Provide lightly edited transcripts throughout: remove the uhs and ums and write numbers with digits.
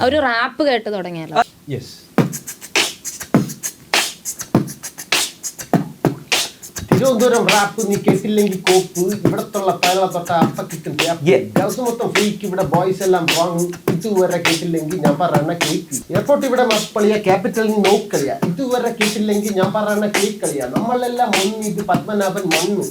ഒരു റാപ്പ് കേട്ട് തുടങ്ങിയല്ലോ. തിരുവനന്തപുരം റാപ്പ് നീ കേട്ടില്ലെങ്കിൽ കോപ്പ്, ഇവിടത്തുള്ള പേള തൊട്ട അപ്പ കിട്ടും ദിവസം മൊത്തം ഫ്രീക്ക്, ഇവിടെ ബോയ്സ് എല്ലാം വാങ്ങും, ഇതുവരെ കേട്ടില്ലെങ്കിൽ ഞാൻ പറയണ കേക്ക്. എയർപോർട്ട് ഇവിടെ മസ്പളിയ, ക്യാപിറ്റൽ നോക്കളിയ, ഇതുവരെ കേട്ടില്ലെങ്കിൽ ഞാൻ പറയണ കേക്കളിയ, നമ്മളെല്ലാം മണ്ണ്, ഇത് പത്മനാഭൻ മണ്ണ്.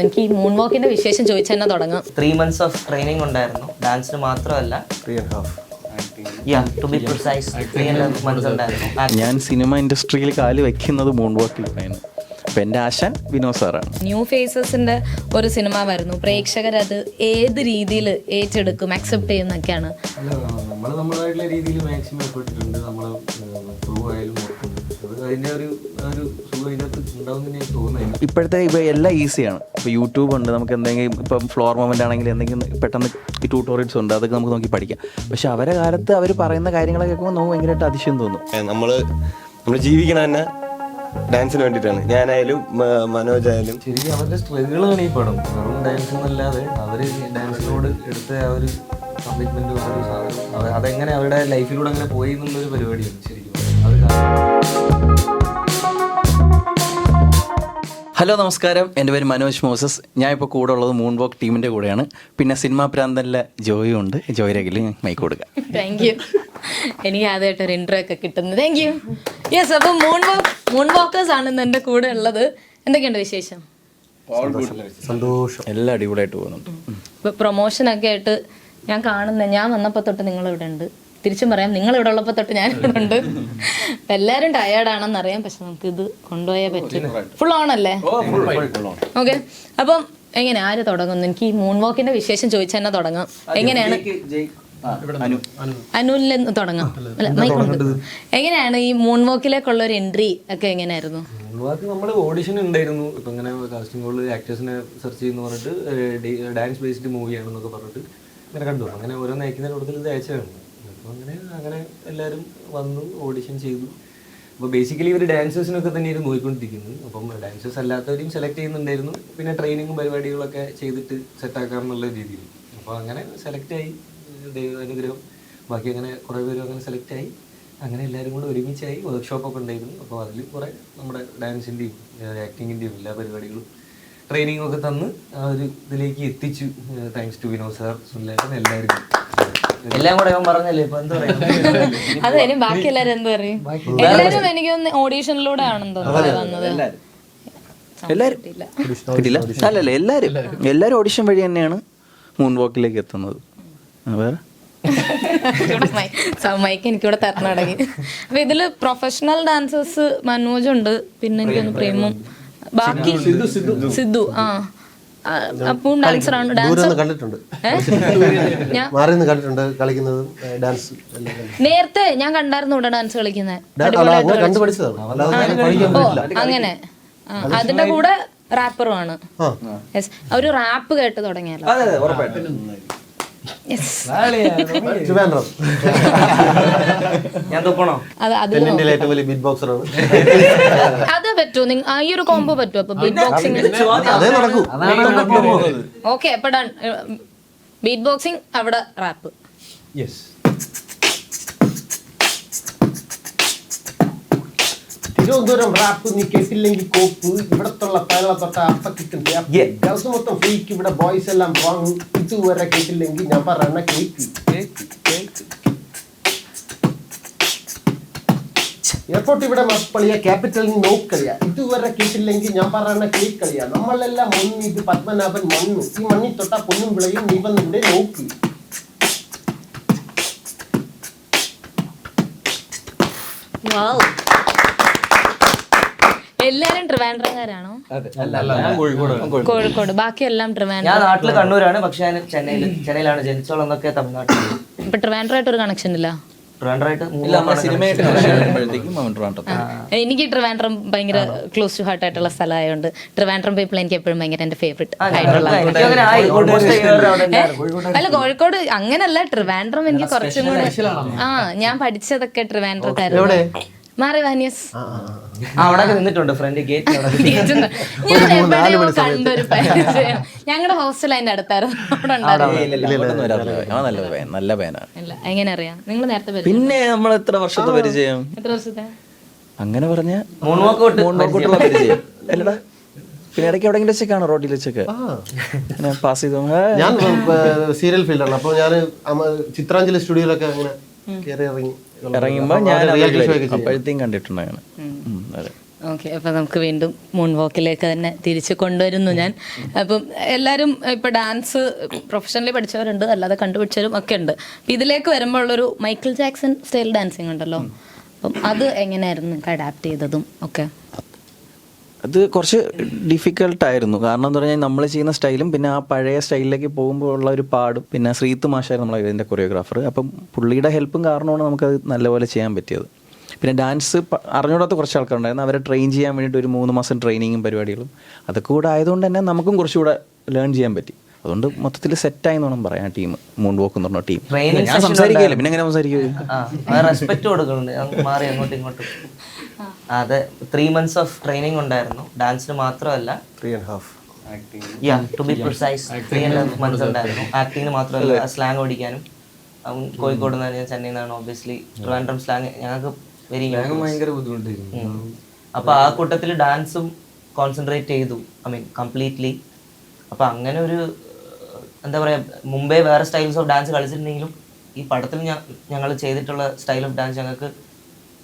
എനിക്ക് ഈ മൂൺ വാക്കിന്റെ വിശേഷം ചോദിച്ചു തന്നെ തുടങ്ങാം. 3 months ഓഫ് ട്രെയിനിങ് ഉണ്ടായിരുന്നു, ഡാൻസിന് മാത്രമല്ല. 3.5 to be precise, 3.5 months ഉണ്ടായിരുന്നു. ഞാൻ സിനിമ ഇൻഡസ്ട്രിയിൽ കാല് വെക്കുന്നത് മൂൺ വാക്കിലാണ്. അപ്പം എൻ്റെ ആശാൻ വിനോദ് സാറാണ്. ന്യൂ ഫേസസിന്റെ ഒരു സിനിമ വരുന്നു, പ്രേക്ഷകരത് ഏത് രീതിയിൽ ഏറ്റെടുക്കും, അക്സെപ്റ്റ് ചെയ്യുന്നൊക്കെയാണ്. നമ്മൾ നമ്മളായിട്ടുള്ള രീതിയിൽ മാക്സിമം എഫേർട്ടിട്ടുണ്ട്. നമ്മൾ പ്രൂവ് ആയാലും അതിൻ്റെ ഒരു സുഖം അതിനകത്ത് ഉണ്ടാവും തന്നെ തോന്നുന്നത്. ഇപ്പോഴത്തെ എല്ലാം ഈസിയാണ്. ഇപ്പോൾ യൂട്യൂബ് ഉണ്ട്, നമുക്ക് എന്തെങ്കിലും ഇപ്പം ഫ്ലോർ മൊമെൻ്റ് ആണെങ്കിൽ എന്തെങ്കിലും പെട്ടെന്ന് ഈ ട്യൂട്ടോറിയൽസ് ഉണ്ട്, അതൊക്കെ നമുക്ക് നോക്കി പഠിക്കാം. പക്ഷെ അവരെ കാലത്ത് അവർ പറയുന്ന കാര്യങ്ങളൊക്കെ കേൾക്കുമ്പോൾ നമുക്ക് ഭയങ്കരമായിട്ട് അതിശയം തോന്നും. നമ്മൾ ജീവിക്കണ തന്നെ ഡാൻസിന് വേണ്ടിയിട്ടാണ്. ഞാനായാലും മനോജായാലും ശരിക്കും അവരുടെ സ്ട്രഗിളാണ് ഈ പടം. വെറും ഡാൻസ് എന്നല്ലാതെ അവർ ഡാൻസിനോട് എടുത്ത ആ ഒരു കമ്മിറ്റ്മെൻറ്റും ആ ഒരു സാധനം അതെങ്ങനെ അവരുടെ ലൈഫിലൂടെ അങ്ങനെ പോയി എന്നുള്ളൊരു പരിപാടിയാണ് ശരിക്കും അത്. ഹലോ നമസ്കാരം, എൻ്റെ പേര് മനോജ് മോസസ്. ഞാൻ ഇപ്പോൾ കൂടെ ഉള്ളത് മൂൺ വാക്ക് ടീമിൻ്റെ കൂടെയാണ്. പിന്നെ സിനിമാ പ്രാന്തനിലെ ജോയും ഉണ്ട്. ജോയിരകിൽ ഞാൻ മൈക്ക് കൊടുക്കാം. Thank you. എനിക്ക് ആദ്യമായിട്ടൊരു ഇൻട്രോ ഒക്കെ കിട്ടുന്നത്. Thank you. യെസ്, അപ്പം മൂൺ വാക്കേഴ്സ് ആണ് ഇന്ന് എൻ്റെ കൂടെ ഉള്ളത്. എന്തൊക്കെയുണ്ട് വിശേഷം? സന്തോഷം. എല്ലാം അടിപൊളിയായിട്ട് പോകുന്നുണ്ട്. ഇപ്പോൾ പ്രൊമോഷനൊക്കെ ആയിട്ട് ഞാൻ വന്നപ്പോൾ തൊട്ട് നിങ്ങളിവിടെ ഉണ്ട്. തിരിച്ചും പറയാം, നിങ്ങൾ ഇവിടെ ഉള്ളപ്പോൾ തൊട്ട് ഞാൻ ഇവിടെ ഉണ്ട്. അപ്പം എല്ലാവരും ടയേർഡാണെന്നറിയാം, പക്ഷെ നമുക്ക് ഇത് കൊണ്ടുപോയേ പറ്റും. ഫുൾ ഓണല്ലേ? ഓക്കെ. അപ്പം എങ്ങനെ ആര് തുടങ്ങുന്നു? എനിക്ക് ഈ മൂൺ വാക്കിന്റെ വിശേഷം ചോദിച്ചു തന്നെ തുടങ്ങാം. എങ്ങനെയാണ് അനുലിൽ നിന്ന് തുടങ്ങാം? എങ്ങനെയാണ് ഈ മൂൺ വാക്കിലേക്കുള്ള ഒരു എൻട്രി ഒക്കെ എങ്ങനെയായിരുന്നു? നമ്മൾ ഓഡിഷൻ ഉണ്ടായിരുന്നു. ഇപ്പം ഇങ്ങനെ കാസ്റ്റിംഗ് കോളിൽ ആക്ടേഴ്സിനെ സെർച്ച് ചെയ്യുന്ന പറഞ്ഞിട്ട് ഡാൻസ് ബേസ്ഡ് മൂവിയാണെന്നൊക്കെ പറഞ്ഞിട്ട് ഇങ്ങനെ കണ്ടു. അങ്ങനെ ഓരോന്ന് അയക്കുന്നതിന് കൂടുതൽ ഇത് അയച്ചതാണ്. അപ്പോൾ അങ്ങനെ എല്ലാവരും വന്നു, ഓഡിഷൻ ചെയ്തു. അപ്പോൾ ബേസിക്കലി ഇവർ ഡാൻസേഴ്സിനൊക്കെ തന്നെയായിരുന്നു നോക്കിക്കൊണ്ടിരിക്കുന്നത്. അപ്പം ഡാൻസേഴ്സ് അല്ലാത്തവരെയും സെലക്ട് ചെയ്യുന്നുണ്ടായിരുന്നു. പിന്നെ ട്രെയിനിങ്ങും പരിപാടികളൊക്കെ ചെയ്തിട്ട് സെറ്റാക്കാമെന്നുള്ള രീതിയിൽ. അപ്പോൾ അങ്ങനെ സെലക്റ്റായി, ദൈവാനുഗ്രഹം. ബാക്കി അങ്ങനെ കുറേ പേരും അങ്ങനെ സെലക്റ്റായി. അങ്ങനെ എല്ലാവരും കൂടെ ഒരുമിച്ചായി. വർക്ക്ഷോപ്പൊക്കെ ഉണ്ടായിരുന്നു. അപ്പോൾ അതിൽ കുറേ നമ്മുടെ ഡാൻസിൻ്റെയും ആക്ടിങ്ങിൻ്റെയും എല്ലാ പരിപാടികളും ട്രെയിനിങ്ങും ഒക്കെ തന്ന് ആ ഒരു ഇതിലേക്ക് എത്തിച്ചു. താങ്ക്സ് ടു വിനോദ് സാർ, സുനിലേട്ടൻ, എല്ലാവരും. എല്ലാം കൂടെ അവൻ പറഞ്ഞല്ലേ ഇപ്പൊ എന്ത് പറയും? അതെ, ബാക്കി എല്ലാവരും എന്ത് പറയും? എല്ലാവരും എനിക്ക് ഓഡീഷനിലൂടെ ആണെന്ന് തോന്നുന്നത് വന്നത്. അല്ലല്ല, എല്ലാവരും ഓഡിഷൻ വഴി തന്നെയാണ് മൂൺ വാക്കിലേക്ക് എത്തുന്നത്. വേറെ മൈക്ക് എനിക്കിവിടെ തരണം തുടങ്ങി. അപ്പൊ ഇതില് പ്രൊഫഷണൽ ഡാൻസേഴ്സ് മനോജുണ്ട്, പിന്നെ എനിക്കൊന്ന് പ്രേമും, ബാക്കി സിദ്ധു. അപ്പോൾ ഡാൻസറാണ്. നേരത്തെ ഞാൻ കണ്ടായിരുന്നു ഇവിടെ ഡാൻസ് കളിക്കുന്നത്. അങ്ങനെ അതിന്റെ കൂടെ റാപ്പറുമാണ്. ഒരു റാപ്പ് കേട്ട് തുടങ്ങിയല്ലോ. ഞാൻ തോക്കണോ? അത് പറ്റുമോ? ഈ ഒരു കോംബോ പറ്റുമോ? അപ്പൊ ബീറ്റ് ബോക്സിംഗ്. ഓക്കെ, അപ്പൊ ഡൺ. ബീറ്റ് ബോക്സിംഗ്, അവിടെ റാപ്പ്. തിരുവനന്തപുരം റാപ്പ് നീ കേട്ടില്ലെങ്കിൽ കോപ്പ്, ഇവിടത്തുള്ള പേള തൊട്ട അപ്പ കിട്ടും ദിവസം മൊത്തം ഫ്രീക്ക്, ഇവിടെ ബോയ്സ് എല്ലാം വാങ്ങും, ഇതുവരെ കേട്ടില്ലെങ്കിൽ ഞാൻ പറയണ കേക്ക്. എയർപോർട്ട് ഇവിടെ മസ്പളിയ, ക്യാപിറ്റൽ നോക്കളിയ, ഇതുവരെ കേട്ടില്ലെങ്കിൽ ഞാൻ പറയണ കേക്കളിയ, നമ്മളെല്ലാം മണ്ണ്, ഇത് പത്മനാഭൻ മണ്ണ്, ഈ മണ്ണിൽ തൊട്ട പൊന്നും വിളയും, നീ വന്നിവിടെ നോക്ക്. എല്ലാരും ട്രിവാൻഡ്രംകാരാണോ? കോഴിക്കോട്. ബാക്കി എല്ലാം ട്രിവാൻഡ്രം. ഞാൻ നാട്ടില് കണ്ണൂരാണ്, പക്ഷെ ഞാൻ ചെന്നൈയിലാണ് ജനിച്ചോളന്നൊക്കെ തമിഴ്നാട്ടിലാണ്. ഇപ്പൊ ട്രിവാൻഡ്രമായിട്ട് ഒരു കണക്ഷൻ ഇല്ല? എനിക്ക് ട്രിവാൻഡ്രം ഭയങ്കര ക്ലോസ് ടു ഹാർട്ട് ആയിട്ടുള്ള സ്ഥലമായതുകൊണ്ട് ട്രിവാൻഡ്രം പീപ്പിൾ എനിക്ക് എപ്പോഴും ഭയങ്കര എന്റെ ഫേവറേറ്റ് ആയിട്ടുള്ള. അല്ല, കോഴിക്കോട് അങ്ങനല്ല, ട്രിവാൻഡ്രം എനിക്ക് കുറച്ചും കൂടെ. ഞാൻ പഠിച്ചതൊക്കെ ട്രിവാൻഡ്രത്തായിരുന്നു. മാറി വാനിയസ് അവിടെ നിന്നിട്ടുണ്ട് ഫ്രണ്ട് ഗേറ്റ് കണ്ടൊരു പരിചയം. ഞങ്ങളുടെ ഹോസ്റ്റൽ അതിന്റെ അടുത്തായിരുന്നു. അവിടെ ഉണ്ടായിരുന്നു. നല്ല പേനാണ്. ഇല്ല, എങ്ങനെ അറിയാം? നിങ്ങൾ നേരത്തെ പരിചയം? പിന്നെ നമ്മൾ എത്ര വർഷത്തെ പരിചയം? എത്ര വർഷത്തെ? അങ്ങനെ പറഞ്ഞ മൂന്നോക്കോട്ടുള്ള പരിചയം അല്ലടാ. പിന്നെ ഇടയ്ക്ക് എവിടെയെങ്കിലും വെച്ചൊക്കെയാണോ റോഡിൽ വെച്ചൊക്കെ പാസ് ചെയ്തു? ഞാൻ സീരിയൽ ഫീൽഡാണ്. അപ്പോൾ ഞാൻ ചിത്രാഞ്ജലി സ്റ്റുഡിയോയിലൊക്കെ അങ്ങനെ കയറി ഇറങ്ങുമ്പോ ഞാൻ അപ്പോഴത്തേക്കും കണ്ടിട്ടുണ്ട് അങ്ങനെ. അതെ. ഓക്കെ, അപ്പം നമുക്ക് വീണ്ടും മൂൺ വോക്കിലേക്ക് തന്നെ തിരിച്ച് കൊണ്ടുവരുന്നു ഞാൻ. അപ്പം എല്ലാവരും ഇപ്പം ഡാൻസ് പ്രൊഫഷണലി പഠിച്ചവരുണ്ട്, അല്ലാതെ കണ്ടുപിടിച്ചവരും ഒക്കെ ഉണ്ട്. അപ്പം ഇതിലേക്ക് വരുമ്പോൾ ഉള്ളൊരു മൈക്കിൾ ജാക്സൺ സ്റ്റൈൽ ഡാൻസിങ് ഉണ്ടല്ലോ, അപ്പം അത് എങ്ങനെയായിരുന്നു നിങ്ങൾക്ക് അഡാപ്റ്റ് ചെയ്തതും ഒക്കെ? അത് കുറച്ച് ഡിഫിക്കൽട്ടായിരുന്നു. കാരണം എന്ന് പറഞ്ഞാൽ നമ്മൾ ചെയ്യുന്ന സ്റ്റൈലും പിന്നെ ആ പഴയ സ്റ്റൈലിലേക്ക് പോകുമ്പോൾ ഉള്ള ഒരു പാടും. പിന്നെ ശ്രീത്ത് മാഷായിരുന്നു നമ്മളെ ഇതിൻ്റെ കൊറിയോഗ്രാഫർ. അപ്പം പുള്ളിയുടെ ഹെൽപ്പും കാരണമാണ് നമുക്കത് നല്ലപോലെ ചെയ്യാൻ പറ്റിയത്. പിന്നെ ഡാൻസ് അറിഞ്ഞൂടാത്ത കുറച്ച് ആൾക്കാരുണ്ടായിരുന്നു. അവരെ ട്രെയിൻ ചെയ്യാൻ വേണ്ടിയിട്ട് ഒരു 3 മാസം ട്രെയിനിങ്ങും പരിപാടികളും അതൊക്കെ കൂടെ ആയതുകൊണ്ട് തന്നെ നമുക്കും കുറച്ചുകൂടെ ലേൺ ചെയ്യാൻ പറ്റി. അതുകൊണ്ട് മൊത്തത്തിൽ സെറ്റായി എന്ന് വേണം പറയാം ടീം, മൂൺ വോക്ക് എന്ന് പറഞ്ഞ ടീം. ഞാൻ സംസാരിക്കില്ല, പിന്നെ എങ്ങനെ സംസാരിക്കും? റെസ്പെക്ട് കൊടുക്കുന്നുണ്ട്, മാറി അങ്ങോട്ടും ഇങ്ങോട്ടും. അതെ, 3 months ഓഫ് ട്രെയിനിങ് ഉണ്ടായിരുന്നു. ഡാൻസിന് മാത്രമല്ല, 3.5 ടു ബി പ്രിസൈസ് 3.5 months ഉണ്ടായിരുന്നു. ആക്ടിങ്ങിന് മാത്രമല്ല, സ്ലാങ് പഠിക്കാനും. കോഴിക്കോട് നിന്നാണ്, ഞാൻ ചെന്നൈയിൽ നിന്നാണ്. ഒബ്വിയസ്ലി ട്രിവാൻഡ്രം സ്ലാങ് ഞങ്ങൾക്ക് വെരി ഭയങ്കര ബുദ്ധിമുട്ടായിരുന്നു. അപ്പോൾ ആ കൂട്ടത്തിൽ ഡാൻസും കോൺസെൻട്രേറ്റ് ചെയ്തു, ഐ മീൻ കംപ്ലീറ്റ്ലി. അപ്പോൾ അങ്ങനെ ഒരു എന്താ പറയുക, മുമ്പേ വേറെ സ്റ്റൈൽസ് ഓഫ് ഡാൻസ് കളിച്ചിട്ടുണ്ടെങ്കിലും ഈ പടത്തിൽ ഞങ്ങൾ ചെയ്തിട്ടുള്ള സ്റ്റൈൽ ഓഫ് ഡാൻസ് ഞങ്ങൾക്ക്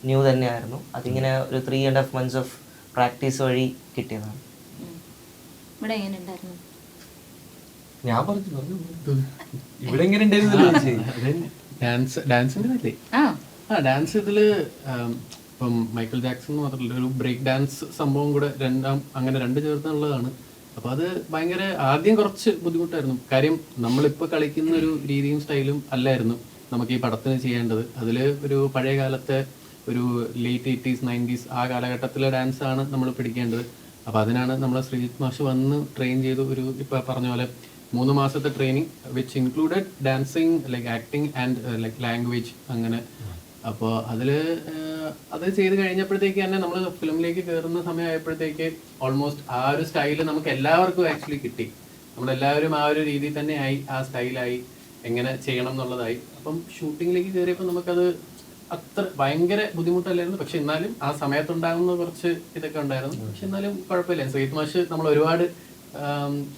ന്യൂ തന്നെയായിരുന്നു. അതിങ്ങനെ ഒരു 3.5 months ഓഫ് പ്രാക്ടീസ് വഴി കിട്ടിയതാണ്. ഇവിടെ എങ്ങനെ ഉണ്ടായിരുന്നു? ഞാൻ പറഞ്ഞു ഇവിടെ എങ്ങനെ ഉണ്ടായിരുന്നു? ഡാൻസിന്റെ അല്ലേ? ഡാൻസ് ഇതില് ഇപ്പം മൈക്കിൾ ജാക്സൺ മാത്രമല്ല, ഒരു ബ്രേക്ക് ഡാൻസ് സംഭവം കൂടെ അങ്ങനെ രണ്ട് ചേർത്തുള്ളതാണ്. അപ്പോൾ അത് ഭയങ്കര ആദ്യം കുറച്ച് ബുദ്ധിമുട്ടായിരുന്നു. കാര്യം നമ്മളിപ്പോൾ കളിക്കുന്ന ഒരു രീതിയും സ്റ്റൈലും അല്ലായിരുന്നു നമുക്ക് ഈ പടത്തിന് ചെയ്യേണ്ടത്. അതിൽ ഒരു പഴയ കാലത്തെ ഒരു ലേറ്റ് 80s 90s ആ കാലഘട്ടത്തിലെ ഡാൻസാണ് നമ്മൾ പിടിക്കേണ്ടത്. അപ്പോൾ അതിനാണ് നമ്മൾ ശ്രീജിത്ത് മാഷ് വന്ന് ട്രെയിൻ ചെയ്തു. ഒരു ഇപ്പോൾ പറഞ്ഞ പോലെ 3 മാസത്തെ training which included dancing, like acting and like language അങ്ങനെ. അപ്പോൾ അത് ചെയ്ത് കഴിഞ്ഞപ്പോഴത്തേക്ക് തന്നെ നമ്മൾ ഫിലിമിലേക്ക് കയറുന്ന സമയമായപ്പോഴത്തേക്ക് ഓൾമോസ്റ്റ് ആ ഒരു സ്റ്റൈല് നമുക്ക് എല്ലാവർക്കും ആക്ച്വലി കിട്ടി. നമ്മളെല്ലാവരും ആ ഒരു രീതിയിൽ തന്നെ ആയി, ആ സ്റ്റൈലായി, എങ്ങനെ ചെയ്യണം എന്നുള്ളതായി. അപ്പം ഷൂട്ടിങ്ങിലേക്ക് കയറിയപ്പോൾ നമുക്കത് അത്ര ഭയങ്കര ബുദ്ധിമുട്ടല്ലായിരുന്നു. പക്ഷെ എന്നാലും ആ സമയത്തുണ്ടാകുന്ന കുറച്ച് ഇതൊക്കെ ഉണ്ടായിരുന്നു. പക്ഷെ എന്നാലും കുഴപ്പമില്ല. ശ്രീജിത്ത് മാഷ് നമ്മൾ ഒരുപാട്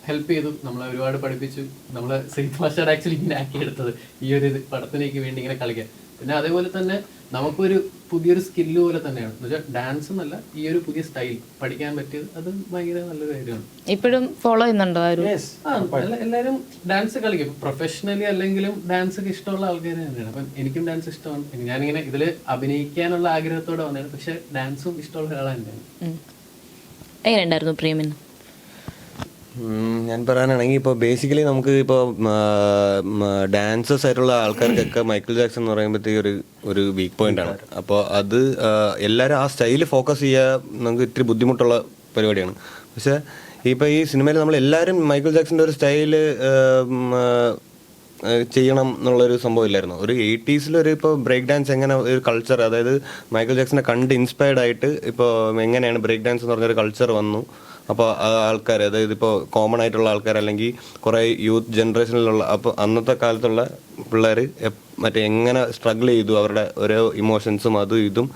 ഹെൽപ്പ് ചെയ്തു, നമ്മളെ ഒരുപാട് പഠിപ്പിച്ചു. നമ്മൾ ശ്രീജിത്ത് മാഷാണ് ആക്ച്വലി ഇങ്ങനെ ആക്കിയെടുത്തത് ഈ ഒരു പടത്തിലേക്ക് വേണ്ടി ഇങ്ങനെ കളിക്കാൻ. പിന്നെ അതേപോലെ തന്നെ നമുക്കൊരു പുതിയൊരു സ്കില്ല് പോലെ തന്നെയാണ്. എന്ന് വെച്ചാൽ ഡാൻസ് എന്നല്ല, ഈ ഒരു പുതിയ സ്റ്റൈൽ പഠിക്കാൻ പറ്റിയത് അത് ഭയങ്കര നല്ലൊരു കാര്യമാണ്. ഇപ്പോഴും ഫോളോ ചെയ്യുന്നുണ്ടോ? എല്ലാവരും ഡാൻസ് കളിക്കും, പ്രൊഫഷണലി അല്ലെങ്കിലും ഡാൻസ് ഒക്കെ ഇഷ്ടമുള്ള ആൾക്കാർ തന്നെയാണ്. അപ്പം എനിക്കും ഡാൻസ് ഇഷ്ടമാണ്. ഞാനിങ്ങനെ ഇതിൽ അഭിനയിക്കാനുള്ള ആഗ്രഹത്തോടെ വന്നതാണ്. പക്ഷെ ഡാൻസും ഇഷ്ടമുള്ള ഒരാളാണ് തന്നെയാണ്. എങ്ങനെ ഉണ്ടായിരുന്നു പ്രേമിന്? ഞാൻ പറയാനാണെങ്കിൽ ഇപ്പോൾ ബേസിക്കലി നമുക്ക് ഇപ്പോൾ ഡാൻസേഴ്സ് ആയിട്ടുള്ള ആൾക്കാർക്കൊക്കെ മൈക്കിൾ ജാക്സൺ എന്ന് പറയുമ്പോഴത്തേക്ക് ഒരു വീക്ക് പോയിന്റ് ആണ്. അപ്പോൾ അത് എല്ലാവരും ആ സ്റ്റൈല് ഫോക്കസ് ചെയ്യുക നമുക്ക് ഇത്തിരി ബുദ്ധിമുട്ടുള്ള പരിപാടിയാണ്. പക്ഷേ ഇപ്പോൾ ഈ സിനിമയിൽ നമ്മൾ എല്ലാവരും മൈക്കിൾ ജാക്സന്റെ ഒരു സ്റ്റൈല് ചെയ്യണം എന്നുള്ളൊരു സംഭവം ഇല്ലായിരുന്നു. ഒരു 80s ഇപ്പോൾ ബ്രേക്ക് ഡാൻസ് എങ്ങനെ ഒരു കൾച്ചർ, അതായത് മൈക്കിൾ ജാക്സനെ കണ്ട് ഇൻസ്പയർഡ് ആയിട്ട് ഇപ്പോൾ എങ്ങനെയാണ് ബ്രേക്ക് ഡാൻസ് എന്ന് പറഞ്ഞൊരു കൾച്ചർ വന്നു. അപ്പോൾ ആൾക്കാർ, അതായത് ഇപ്പോൾ കോമൺ ആയിട്ടുള്ള ആൾക്കാർ അല്ലെങ്കിൽ കുറേ യൂത്ത് ജനറേഷനിലുള്ള, അപ്പോൾ അന്നത്തെ കാലത്തുള്ള പിള്ളേർ മറ്റേ എങ്ങനെ സ്ട്രഗിൾ ചെയ്തു, അവരുടെ ഓരോ ഇമോഷൻസും അതും ഇതും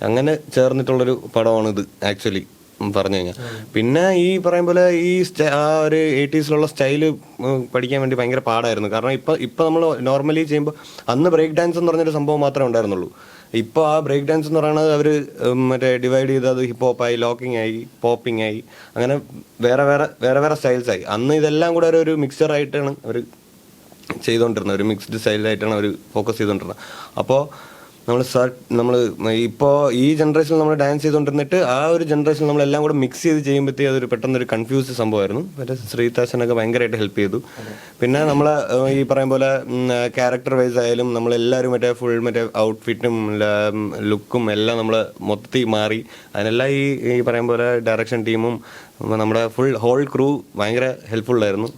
അങ്ങനെ ചേർന്നിട്ടുള്ളൊരു പടമാണിത് ആക്ച്വലി പറഞ്ഞു കഴിഞ്ഞാൽ. പിന്നെ ഈ പറയും പോലെ ഈ ആ ഒരു 80s സ്റ്റൈല് പഠിക്കാൻ വേണ്ടി ഭയങ്കര പാടായിരുന്നു. കാരണം ഇപ്പം നമ്മൾ നോർമലി ചെയ്യുമ്പോൾ അന്ന് ബ്രേക്ക് ഡാൻസ് എന്ന് പറഞ്ഞൊരു സംഭവം മാത്രമേ ഉണ്ടായിരുന്നുള്ളൂ. ഇപ്പോൾ ആ ബ്രേക്ക് ഡാൻസ് എന്ന് പറയുന്നത് അവർ മറ്റേ ഡിവൈഡ് ചെയ്ത് അത് ഹിപ്പ് ഹോപ്പായി, ലോക്കിംഗ് ആയി, പോപ്പിംഗ് ആയി, അങ്ങനെ വേറെ സ്റ്റൈൽസായി. അന്ന് ഇതെല്ലാം കൂടെ ഒരു മിക്സറായിട്ടാണ് അവർ ചെയ്തുകൊണ്ടിരുന്നത്, ഒരു മിക്സ്ഡ് സ്റ്റൈലായിട്ടാണ് അവർ ഫോക്കസ് ചെയ്തുകൊണ്ടിരുന്നത്. അപ്പോൾ നമ്മൾ ഇപ്പോൾ ഈ ജനറേഷനിൽ നമ്മൾ ഡാൻസ് ചെയ്തുകൊണ്ടിരുന്നിട്ട് ആ ഒരു ജനറേഷനിൽ നമ്മളെല്ലാം കൂടെ മിക്സ് ചെയ്ത് ചെയ്യുമ്പോഴത്തേക്ക് അതൊരു പെട്ടെന്നൊരു കൺഫ്യൂസ് സംഭവമായിരുന്നു. മറ്റേ ശ്രീതാശനൊക്കെ ഭയങ്കരമായിട്ട് ഹെൽപ്പ് ചെയ്തു. പിന്നെ നമ്മൾ ഈ പറയും പോലെ ക്യാരക്ടർ വൈസ് ആയാലും നമ്മളെല്ലാവരും ഫുൾ ഔട്ട്ഫിറ്റും ലുക്കും എല്ലാം നമ്മൾ മൊത്തത്തിൽ മാറി. അതിനെല്ലാം ഈ പറയും പോലെ ഡയറക്ഷൻ ടീമും നമ്മുടെ ഹോൾ ക്രൂ ഭയങ്കര ഹെൽപ്ഫുള്ളായിരുന്നു.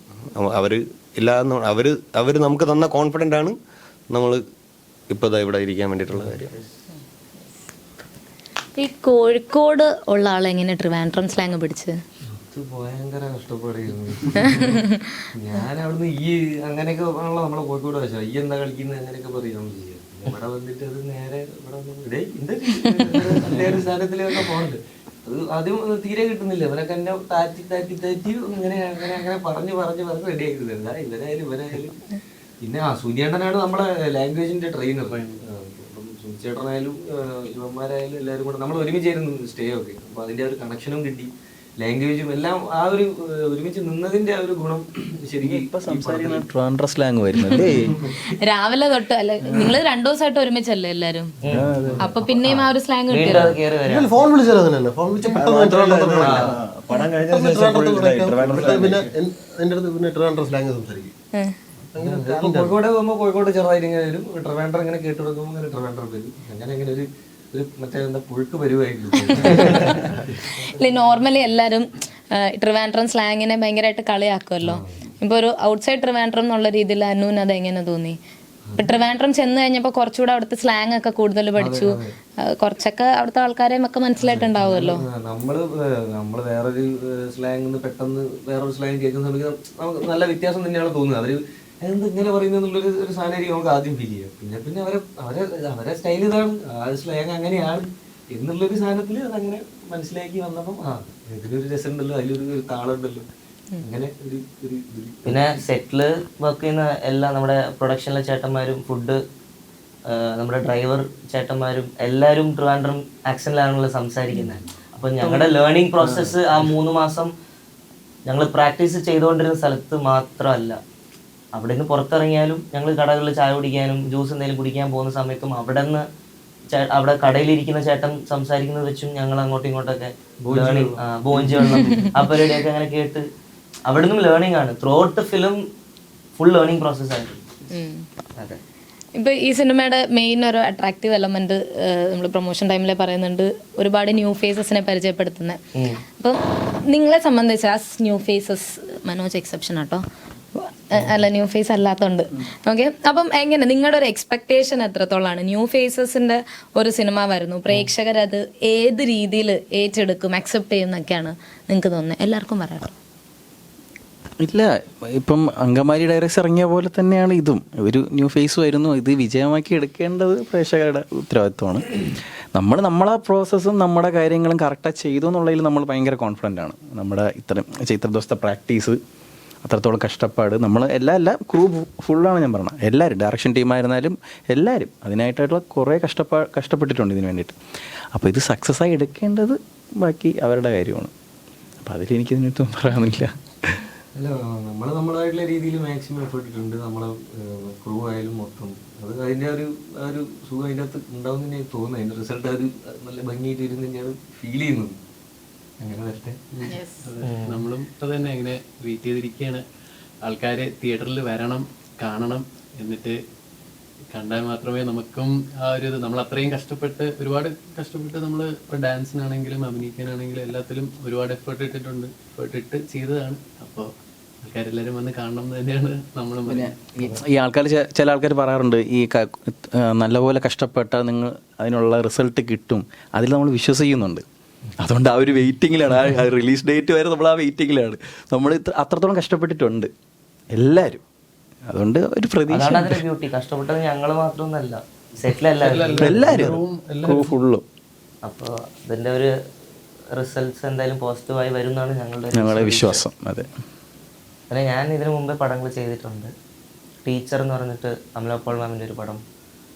അവർ നമുക്ക് തന്ന കോൺഫിഡൻ്റ് ആണ് നമ്മൾ ഇപ്പോൾ ഇവിടെ ഇരിക്കാൻ വേണ്ടിയിട്ടുള്ള കാര്യം. ഈ കോഴിക്കോട് ഉള്ള ആളെങ്ങനെ ട്രിവാൻഡ്രം സ്ലാങ് പിടിച്ച്? അത് ഭയങ്കര കഷ്ടപ്പാടായിരുന്നു. ഞാൻ അവിടുന്ന് ഈ അങ്ങനെയൊക്കെ ആണല്ലോ നമ്മളെ കോഴിക്കോട് ഭാഷ, ഈ എന്താ കളിക്കുന്നത് അങ്ങനെയൊക്കെ പറയാൻ ചെയ്യാം. ഇവിടെ വന്നിട്ട് അത് നേരെ ഇവിടെ ഒരു സ്ഥാനത്തിലൊക്കെ പോകുന്നുണ്ട്. അത് ആദ്യം തീരെ കിട്ടുന്നില്ല. ഇവരൊക്കെ എന്നെ താറ്റി ഇങ്ങനെ അങ്ങനെ അങ്ങനെ പറഞ്ഞ് റെഡി ആക്കിയിരുന്നില്ല. ഇവരായാലും പിന്നെ സുനിയേട്ടനാണ് നമ്മളെ ലാംഗ്വേജിന്റെ ട്രെയിനർ. സുനിച്ചേട്ടനായാലും ഇവന്മാരായാലും എല്ലാവരും കൂടെ നമ്മൾ ഒരുമിച്ചായിരുന്നു സ്റ്റേ ഒക്കെ. അപ്പൊ അതിന്റെ ഒരു കണക്ഷനും കിട്ടി, ലാംഗ്വേജും എല്ലാം ആ ഒരു ഒരുമിച്ച് നിന്നതിന്റെ ആ ഒരു ഗുണം ശരിക്കും ഇപ്പൊ സംസാരിക്കുന്ന ട്രിവാൻഡ്രം സ്ലാങ് വരുന്നല്ലേ. രാവിലെ തൊട്ട് അല്ല, നിങ്ങള് 2 ദിവസമായിട്ട് ഒരുമിച്ചല്ലേ എല്ലാരും? അപ്പൊ പിന്നെയും ആ ഒരു സ്ലാങ് കിട്ടിയോ? ഫോൺ വിളിച്ചാലോ അങ്ങനെയല്ല, ഫോൺ വിളിച്ച് പിന്നെ എന്റെ അടുത്ത് പിന്നെ ട്രിവാൻഡ്രം സ്ലാങ് സംസാരിക്കും. കോഴിക്കോട് പോകുമ്പോ കോഴിക്കോട് ചെറുതായിട്ട് ഇങ്ങനെ വരും, ട്രിവാൻഡ്രം ഇങ്ങനെ കേട്ട് കൊടുക്കുമ്പോൾ ഇങ്ങനെ ട്രിവാൻഡ്രം വരും. അങ്ങനെ അങ്ങനെ ഒരു മറ്റേ എന്താ പുഴുക്ക് വരുമായിരുന്നു. നോർമലി എല്ലാരും ട്രിവാൻഡ്രം സ്ലാങ്ങിനെ ഭയങ്കരമായിട്ട് കളിയാക്കുമല്ലോ. ഇപ്പൊ ഒരു ഔട്ട്സൈഡ് ട്രിവാൻഡ്രം എന്നുള്ള രീതിയിൽ അനൂന് അത് എങ്ങനെ തോന്നി? ഇപ്പൊ ട്രിവാൻഡ്രം ചെന്ന് കഴിഞ്ഞപ്പോ കുറച്ചുകൂടെ അവിടുത്തെ സ്ലാങ് ഒക്കെ കൂടുതൽ പഠിച്ചു, കുറച്ചൊക്കെ അവിടുത്തെ ആൾക്കാരെയും ഒക്കെ മനസ്സിലായിട്ടുണ്ടാവുമല്ലോ. നമ്മള് വേറൊരു സ്ലാങ് പെട്ടെന്ന് വേറൊരു സ്ലാങ് കേൾക്കുന്ന സമയത്ത് നമുക്ക് നല്ല വ്യത്യാസം തന്നെയാണ് തോന്നുന്നത്. അവര് എന്ത് ഇങ്ങനെ പറയുന്നുള്ളൊരു സാധനമായിരിക്കും നമുക്ക് ആദ്യം ഫീൽ ചെയ്യുക. പിന്നെ അവരെ സ്റ്റൈൽ ഇതാണ്, ആ സ്ലാങ് അങ്ങനെയാണ് എന്നുള്ളൊരു സാധനത്തിൽ അതങ്ങനെ മനസ്സിലാക്കി വന്നപ്പം ഇതിലൊരു രസമുണ്ടല്ലോ, അതിലൊരു താളമുണ്ടല്ലോ, അങ്ങനെ ഒരു പിന്നെ സെറ്റില് വർക്ക് ചെയ്യുന്ന എല്ലാ നമ്മുടെ പ്രൊഡക്ഷനിലെ ചേട്ടന്മാരും ഫുഡ് നമ്മുടെ ഡ്രൈവർ ചേട്ടന്മാരും എല്ലാവരും ട്രിവാൻഡ്രം ആക്സന്റിലാണല്ലോ സംസാരിക്കുന്നത്. അപ്പം ഞങ്ങളുടെ ലേണിംഗ് പ്രോസസ്സ് ആ 3 മാസം ഞങ്ങൾ പ്രാക്ടീസ് ചെയ്തുകൊണ്ടിരുന്ന സ്ഥലത്ത് മാത്രമല്ല, അവിടെ നിന്ന് പുറത്തിറങ്ങിയാലും ഞങ്ങൾ കടകളിൽ ചായ കുടിക്കാനും ജ്യൂസ് എന്തെങ്കിലും കുടിക്കാൻ പോകുന്ന സമയത്തും അവിടെ കടയിലിരിക്കുന്ന ചേട്ടൻ സംസാരിക്കുന്നത് വെച്ചും ഞങ്ങൾ അങ്ങോട്ടും ഇങ്ങോട്ടൊക്കെ ലേണിംഗ്, ബോഞ്ചി വെള്ളം ആ പരിപാടിയൊക്കെ അങ്ങനെ കേട്ട് അവിടെ നിന്നും ലേണിംഗ് ആണ്. Through out the film full learning process ആയിരുന്നു. അതെ. ഇപ്പൊ ഈ സിനിമയുടെ മെയിൻ ഒരു അട്രാക്റ്റീവ് എലമെന്റ് നമ്മൾ പ്രൊമോഷൻ ടൈമിൽ പറയുന്നുണ്ട്, ഒരുപാട് ന്യൂ ഫേസസിനെ പരിചയപ്പെടുത്തുന്നത്. അപ്പം നിങ്ങളെ സംബന്ധിച്ച് ആ ന്യൂ ഫേസസ്, മനോജ് എക്സെപ്ഷൻ ആട്ടോ, അല്ല ന്യൂ ഫേസ് അല്ലാത്തതുണ്ട്. ഓക്കെ, അപ്പം എങ്ങനെ നിങ്ങളുടെ ഒരു എക്സ്പെക്ടേഷൻ എത്രത്തോളമാണ്? ന്യൂ ഫേസസിന്റെ ഒരു സിനിമ വരുന്നു, പ്രേക്ഷകരത് ഏത് രീതിയിൽ ഏറ്റെടുക്കും, അക്സെപ്റ്റ് ചെയ്യുന്നൊക്കെയാണ് നിങ്ങൾക്ക് തോന്നുന്നത്? എല്ലാവർക്കും പറയാം. ഇല്ല, ഇപ്പം അങ്കമാലി ഡയറക്ടർ ഇറങ്ങിയ പോലെ തന്നെയാണ് ഇതും. ഒരു ന്യൂ ഫേസ് വരുന്നു, ഇത് വിജയമാക്കി എടുക്കേണ്ടത് പ്രേക്ഷകരുടെ ഉത്തരവാദിത്വമാണ്. നമ്മളെ പ്രോസസ്സും നമ്മുടെ കാര്യങ്ങളും കറക്റ്റായി ചെയ്തു എന്നുള്ളതിൽ നമ്മൾ ഭയങ്കര കോൺഫിഡൻ്റ് ആണ്. നമ്മുടെ ഇത്ര ദിവസത്തെ പ്രാക്ടീസ്, അത്രത്തോളം കഷ്ടപ്പാട്, നമ്മൾ എല്ലാ ക്രൂ ഫുള്ളാണ് ഞാൻ പറഞ്ഞത്, എല്ലാവരും ഡയറക്ഷൻ ടീമായിരുന്നാലും എല്ലാവരും അതിനായിട്ടുള്ള കുറേ കഷ്ടപ്പെട്ടിട്ടുണ്ട് ഇതിന് വേണ്ടിയിട്ട്. അപ്പോൾ ഇത് സക്സസ് ആയി എടുക്കേണ്ടത് ബാക്കി അവരുടെ കാര്യമാണ്. അപ്പോൾ അതിലെനിക്കിതിനൊന്നും പറയാനില്ല. അല്ല, നമ്മളായിട്ടുള്ള രീതിയിൽ മാക്സിമം എഫേർട്ട് ഇട്ടിട്ടുണ്ട്. നമ്മളെ ക്രൂ ആയാലും മൊത്തം അത് അതിൻ്റെ ഒരു സുഖം അതിൻ്റെ അകത്ത് ഉണ്ടാവും തന്നെ തോന്നുന്നത്. അതിൻ്റെ റിസൾട്ട് അത് നല്ല ഭംഗിയായിട്ട് ഇരുന്ന് തന്നെയാണ് ഫീൽ ചെയ്യുന്നത്. അങ്ങനെ വരട്ടെ. നമ്മളും അത് തന്നെ ഇങ്ങനെ വെയിറ്റ് ചെയ്തിരിക്കുകയാണ്. ആൾക്കാർ തിയേറ്ററിൽ വരണം, കാണണം, എന്നിട്ട് കണ്ടാൽ മാത്രമേ നമുക്കും ആ ഒരു ഇത്, നമ്മൾ അത്രയും ഒരുപാട് കഷ്ടപ്പെട്ട് നമ്മൾ ഇപ്പോൾ ഡാൻസിനാണെങ്കിലും അഭിനയിക്കാനാണെങ്കിലും എല്ലാത്തിലും ഒരുപാട് എഫേർട്ട് ഇട്ട് ചെയ്തതാണ്. അപ്പോൾ ആൾക്കാരെല്ലാവരും വന്ന് കാണണം എന്ന് തന്നെയാണ് നമ്മൾ. ഈ ചില ആൾക്കാർ പറയാറുണ്ട്, ഈ നല്ലപോലെ കഷ്ടപ്പെട്ടാൽ നിങ്ങൾ അതിനുള്ള റിസൾട്ട് കിട്ടും, അതിൽ നമ്മൾ വിശ്വസിക്കുന്നുണ്ട്. അതുകൊണ്ട് ആ ഒരു വെയിറ്റിങ്ങിലാണ്, ആ റിലീസ് ഡേറ്റ് വരെ നമ്മൾ ആ വെയിറ്റിങ്ങിലാണ്. നമ്മൾ അത്രത്തോളം കഷ്ടപ്പെട്ടിട്ടുണ്ട് എല്ലാവരും. അതുകൊണ്ട് ഒരു പ്രതീക്ഷ. ബ്യൂട്ടി കഷ്ടപ്പെട്ടത് ഞങ്ങൾ മാത്രമൊന്നല്ല, എല്ലാവരും ഫുള്ളും. അപ്പോൾ അതിൻ്റെ ഒരു റിസൾട്ട്സ് എന്തായാലും പോസിറ്റീവായി വരും എന്നാണ് ഞങ്ങളുടെ വിശ്വാസം. അതെ. പിന്നെ ഞാൻ ഇതിനു മുമ്പേ പടങ്ങൾ ചെയ്തിട്ടുണ്ട്. ടീച്ചർ എന്ന് പറഞ്ഞിട്ട് അമലപ്പോൾ മാമിൻ്റെ ഒരു പടം,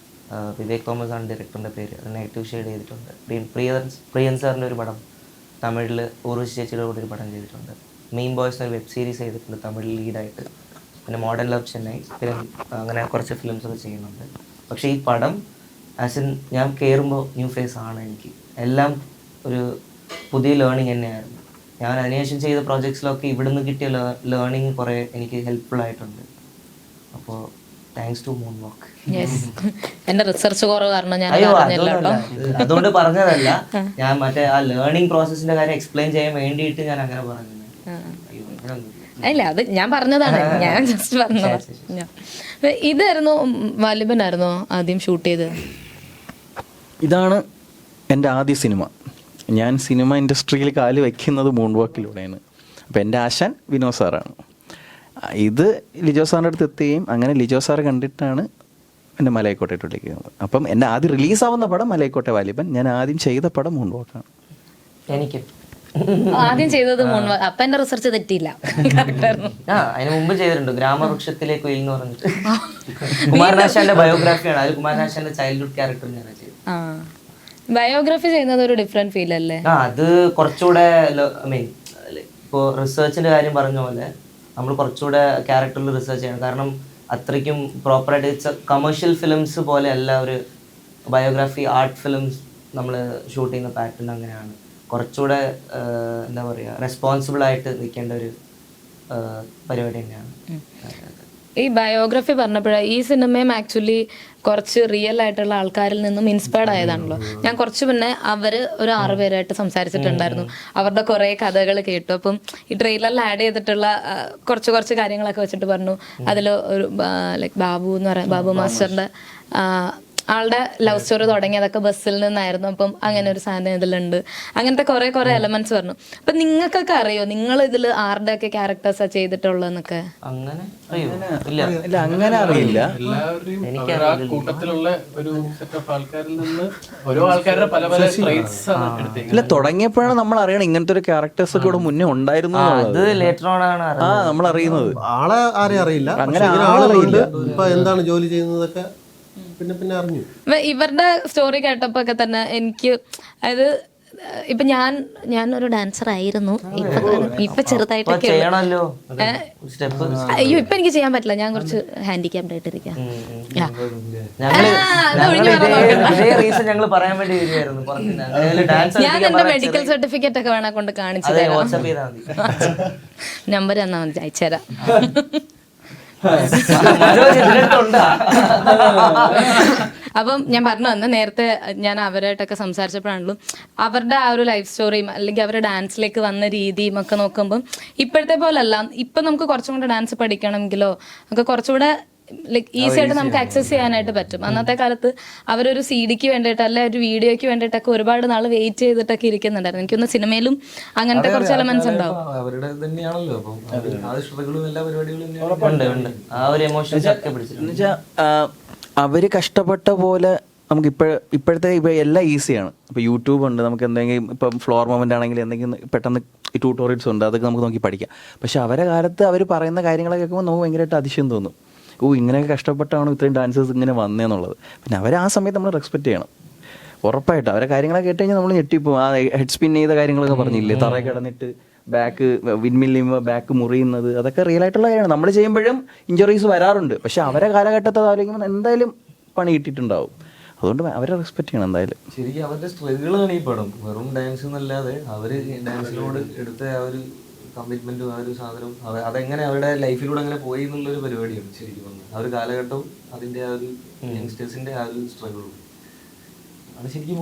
വിവേക് തോമസ് ആണ് ഡയറക്ടറിൻ്റെ പേര്, അത് നെഗറ്റീവ് ഷെയ്ഡ് ചെയ്തിട്ടുണ്ട്. പ്രിയൻ സാറിൻ്റെ ഒരു പടം തമിഴിൽ, ഊർവശി ചേച്ചിയുടെ കൂടെ ഒരു പടം ചെയ്തിട്ടുണ്ട്. മീൻ ബോയ്സ് എന്നൊരു വെബ് സീരീസ് ചെയ്തിട്ടുണ്ട് തമിഴിൽ ലീഡായിട്ട്. പിന്നെ മോഡേൺ ലവ് ചെന്നൈ ഫിലിം, അങ്ങനെ കുറച്ച് ഫിലിംസൊക്കെ ചെയ്യുന്നുണ്ട്. പക്ഷേ ഈ പടം ഞാൻ കയറുമ്പോൾ ന്യൂ ഫേസ് ആണ് എനിക്ക്. എല്ലാം ഒരു പുതിയ ലേണിംഗ് തന്നെയായിരുന്നു. ഞാൻ അതിനുശേഷം ചെയ്ത പ്രോജക്ട്സിലൊക്കെ ഇവിടുന്ന് കിട്ടിയ ലേണിംഗ് കുറേ എനിക്ക് ഹെൽപ്ഫുൾ ആയിട്ടുണ്ട്. അപ്പോൾ താങ്ക്സ് ടു മൂൺ വാക്ക്. എന്റെ റിസർച്ച് കുറവ് കാരണം ഞാൻ അതുകൊണ്ട് പറഞ്ഞതല്ല, ഞാൻ മറ്റേ ആ ലേണിംഗ് പ്രോസസ്സിന്റെ കാര്യം എക്സ്പ്ലെയിൻ ചെയ്യാൻ വേണ്ടിയിട്ട് ഞാൻ അങ്ങനെ പറഞ്ഞു. അല്ല, അത് ഞാൻ പറഞ്ഞതാണ്, ഞാൻ ജസ്റ്റ് പറഞ്ഞത്. ഇതായിരുന്നു വാലിബനായിരുന്നോ ആദ്യം ഷൂട്ട് ചെയ്തത്? ഇതാണ് എൻ്റെ ആദ്യ സിനിമ, ഞാൻ സിനിമ ഇൻഡസ്ട്രിയിൽ കാല് വയ്ക്കുന്നത് മൂൺ വാക്കിലൂടെയാണ്. അപ്പോൾ എൻ്റെ ആശാൻ വിനോദ് സാറാണ്. ഇത് ലിജോ സാറിൻ്റെ അടുത്ത് എത്തുകയും അങ്ങനെ ലിജോ സാറ് കണ്ടിട്ടാണ് എൻ്റെ മലയക്കോട്ടയിലേക്ക് വിളിക്കുന്നത്. അപ്പം എൻ്റെ ആദ്യം റിലീസാവുന്ന പടം മലയക്കോട്ടെ വാലിബൻ, ഞാൻ ആദ്യം ചെയ്ത പടം മൂൺ വാക്കാണ്. എനിക്ക് ആദ്യം ചെയ്തത് അപ്പൊ എന്റെ റിസർച്ച് തെറ്റിയില്ല. അതിന് മുമ്പ് ചെയ്തിട്ടുണ്ട് ഗ്രാമവൃക്ഷത്തിലേക്ക് കുയിൽ എന്ന് പറഞ്ഞിട്ട്. കുമാരനാശാന്റെ ബയോഗ്രാഫിയാണ്, അതിൽ കുമാരനാശാന്റെ ചൈൽഡ്ഹുഡ് ക്യാരക്ടർ ഞാനാണ് ചെയ്തത്. ബയോഗ്രാഫി ചെയ്യുന്നത് ഒരു ഡിഫറെന്റ് ഫീൽ അല്ലേ? അത് കുറച്ചുകൂടെ ഐ മീൻ ഇപ്പോൾ റിസർച്ചിന്റെ കാര്യം പറഞ്ഞ പോലെ നമ്മൾ കുറച്ചുകൂടെ ക്യാരക്ടറിൽ റിസർച്ച് ചെയ്യണം. കാരണം അത്രയ്ക്കും പ്രോപ്പറായിട്ട് കമേഴ്ഷ്യൽ ഫിലിംസ് പോലെ അല്ല ഒരു ബയോഗ്രാഫി. ആർട്ട് ഫിലിംസ് നമ്മൾ ഷൂട്ട് ചെയ്യുന്ന പാറ്റേൺ അങ്ങനെയാണ്. കുറച്ചുകൂടെ എന്താ പറയുക, റെസ്പോൺസിബിൾ ആയിട്ട് നിൽക്കേണ്ട ഒരു പരിപാടി തന്നെയാണ്. ഈ ബയോഗ്രഫി പറഞ്ഞപ്പോഴാണ് ഈ സിനിമയും ആക്ച്വലി കുറച്ച് റിയൽ ആയിട്ടുള്ള ആൾക്കാരിൽ നിന്നും ഇൻസ്പയർഡ് ആയതാണല്ലോ. ഞാൻ കുറച്ച് മുന്നേ ഒരു 6 പേരായിട്ട് സംസാരിച്ചിട്ടുണ്ടായിരുന്നു. അവരുടെ കുറേ കഥകൾ കേട്ടു. അപ്പം ഈ ട്രെയിലറിൽ ആഡ് ചെയ്തിട്ടുള്ള കുറച്ച് കാര്യങ്ങളൊക്കെ വെച്ചിട്ട് പറഞ്ഞു. അതിൽ ഒരു ലൈക്ക് ബാബു എന്ന് പറയാം, ബാബു മാസ്റ്ററിന്റെ ആളുടെ ലവ് സ്റ്റോറി തുടങ്ങിയതൊക്കെ ബസ്സിൽ നിന്നായിരുന്നു. അപ്പം അങ്ങനെ ഒരു സാധനം ഇതിലുണ്ട്. അങ്ങനത്തെ കുറെ എലമെന്റ്സ് പറഞ്ഞു. അപ്പൊ നിങ്ങൾക്കൊക്കെ അറിയോ നിങ്ങൾ ഇതിൽ ആരുടെ ഒക്കെ ക്യാരക്ടേഴ്സാ ചെയ്തിട്ടുള്ളതെന്നൊക്കെ? അങ്ങനെ ഇല്ല, അങ്ങനെ അറിയില്ല. എല്ലാവരുടെയും കൂട്ടത്തിലുള്ള ഒരു സെറ്റ് ഓഫ് ആൾക്കാരിൽ നിന്ന് ഓരോ ആൾക്കാരുടെ പല പല ട്രേറ്റ്സ് ആണ് എടുത്തേക്കുന്നത്. ഇല്ല, തുടങ്ങിയപ്പോഴാണ് നമ്മൾ അറിയണം ഇങ്ങനത്തെ ഒരു ക്യാരക്ടേഴ്സ് ഒക്കെ ഇവിടെ മുന്നേ ഉണ്ടായിരുന്നു. അത് ലേറ്റർ ഓൺ ആണ് നമ്മൾ അറിയുന്നത്. ആളെ ആരെയും അറിയില്ല, അങ്ങനെ ആളുകളുണ്ട്. ഇപ്പൊ എന്താണ് ജോലി ചെയ്യുന്നതൊക്കെ പിന്നെ അറിഞ്ഞു. ഇവരുടെ സ്റ്റോറി കേട്ടപ്പോ ഒക്കെ തന്നെ എനിക്ക്, അതായത് ഇപ്പൊ ഞാനൊരു ഡാൻസർ ആയിരുന്നു. ഇപ്പൊ ചെറുതായിട്ടൊക്കെ അയ്യോ ഇപ്പൊ എനിക്ക് ചെയ്യാൻ പറ്റില്ല, ഞാൻ കുറച്ച് ഹാൻഡിക്യാപ്ഡ് ആയിട്ടിരിക്കാം. ഞാൻ എന്റെ മെഡിക്കൽ സർട്ടിഫിക്കറ്റ് ഒക്കെ വേണേ കൊണ്ട് കാണിച്ചു തരാം. നമ്പർ തന്നാ മതി, അയച്ചുതരാം. അപ്പം ഞാൻ പറഞ്ഞു വന്ന നേരത്തെ ഞാൻ അവരായിട്ടൊക്കെ സംസാരിച്ചപ്പോഴാണല്ലോ അവരുടെ ആ ഒരു ലൈഫ് സ്റ്റോറിയും അല്ലെങ്കിൽ അവരുടെ ഡാൻസിലേക്ക് വന്ന രീതിയും ഒക്കെ നോക്കുമ്പം ഇപ്പോഴത്തെ പോലല്ല. ഇപ്പം നമുക്ക് കുറച്ചും കൂടെ ഡാൻസ് പഠിക്കണമെങ്കിലോ ഒക്കെ കുറച്ചുകൂടെ ലൈക്ക് ഈസി ആയിട്ട് നമുക്ക് ആക്സസ് ചെയ്യാനായിട്ട് പറ്റും. അന്നത്തെ കാലത്ത് അവരൊരു CD-ക്ക് വേണ്ടിയിട്ട് അല്ലെ ഒരു വീഡിയോയ്ക്ക് വേണ്ടിയിട്ടൊക്കെ ഒരുപാട് നാൾ വെയിറ്റ് ചെയ്തിട്ടൊക്കെ ഇരിക്കുന്നുണ്ടായിരുന്നു. എനിക്കൊന്ന് സിനിമയിലും അങ്ങനത്തെ കുറച്ച് എലമെന്റ്സ് ഉണ്ടാവും. അവരുടെ തന്നെയാണല്ലോ എല്ലാ പരിപാടികളും അവര് കഷ്ടപ്പെട്ട പോലെ നമുക്ക് ഇപ്പോഴത്തെ എല്ലാം ഈസിയാണ്. ഇപ്പോൾ യൂട്യൂബ് ഉണ്ട്, നമുക്ക് എന്തെങ്കിലും ഇപ്പം ഫ്ലോർ മൊമെൻ്റ് ആണെങ്കിൽ എന്തെങ്കിലും പെട്ടെന്ന് ട്യൂട്ടോറിയൽസ് ഉണ്ട്, അതൊക്കെ നമുക്ക് നോക്കി പഠിക്കാം. പക്ഷെ അവരെ കാലത്ത് അവർ പറയുന്ന കാര്യങ്ങളൊക്കെ കേൾക്കുമ്പോൾ നമുക്ക് ഭയങ്കരമായിട്ട് അതിശയം തോന്നും. ഇങ്ങനെയൊക്കെ കഷ്ടപ്പെട്ടാണ് ഇത്രയും ഡാൻസേഴ്സ് ഇങ്ങനെ വന്നതെന്നുള്ളത്. പിന്നെ അവരെ ആ സമയത്ത് നമ്മൾ റെസ്പെക്ട് ചെയ്യണം ഉറപ്പായിട്ട്. അവരെ കാര്യങ്ങളൊക്കെ കേട്ട് കഴിഞ്ഞാൽ നമ്മൾ ഞെട്ടിപ്പോവും. ആ ഹെഡ് സ്പിൻ ചെയ്ത കാര്യങ്ങളൊക്കെ പറഞ്ഞില്ലേ, തറയിൽ കിടന്നിട്ട് ബാക്ക് വിൻമില്ല് ബാക്ക് മുറിയുന്നത്, അതൊക്കെ റിയൽ ആയിട്ടുള്ള കാര്യമാണ്. നമ്മൾ ചെയ്യുമ്പോഴും ഇഞ്ചുറീസ് വരാറുണ്ട്. പക്ഷെ അവരെ കാലഘട്ടത്തെ ആലോചിക്കുമ്പോൾ എന്തായാലും പണി കിട്ടിയിട്ടുണ്ടാവും. അതുകൊണ്ട് അവരെ റെസ്പെക്ട് ചെയ്യണം എന്തായാലും. ശരിക്കും അവരുടെ സ്ട്രഗിളാണ് ഈ പടം. വെറും ഡാൻസ് എന്നല്ലാതെ അവര് ഡാൻസിനോട് എടുത്ത ആ ഒരു കമ്മിറ്റ്മെന്റും ആ ഒരു സാധനം അതെങ്ങനെ അവരുടെ ലൈഫിലൂടെ അങ്ങനെ പോയി എന്നുള്ളൊരു പരിപാടിയാണ് ശരിക്കും പറഞ്ഞത്. ആ ഒരു കാലഘട്ടവും അതിന്റെ ആ ഒരു യങ്സ്റ്റേഴ്സിന്റെ ആ ഒരു സ്ട്രഗിളും അത് ശരിക്കും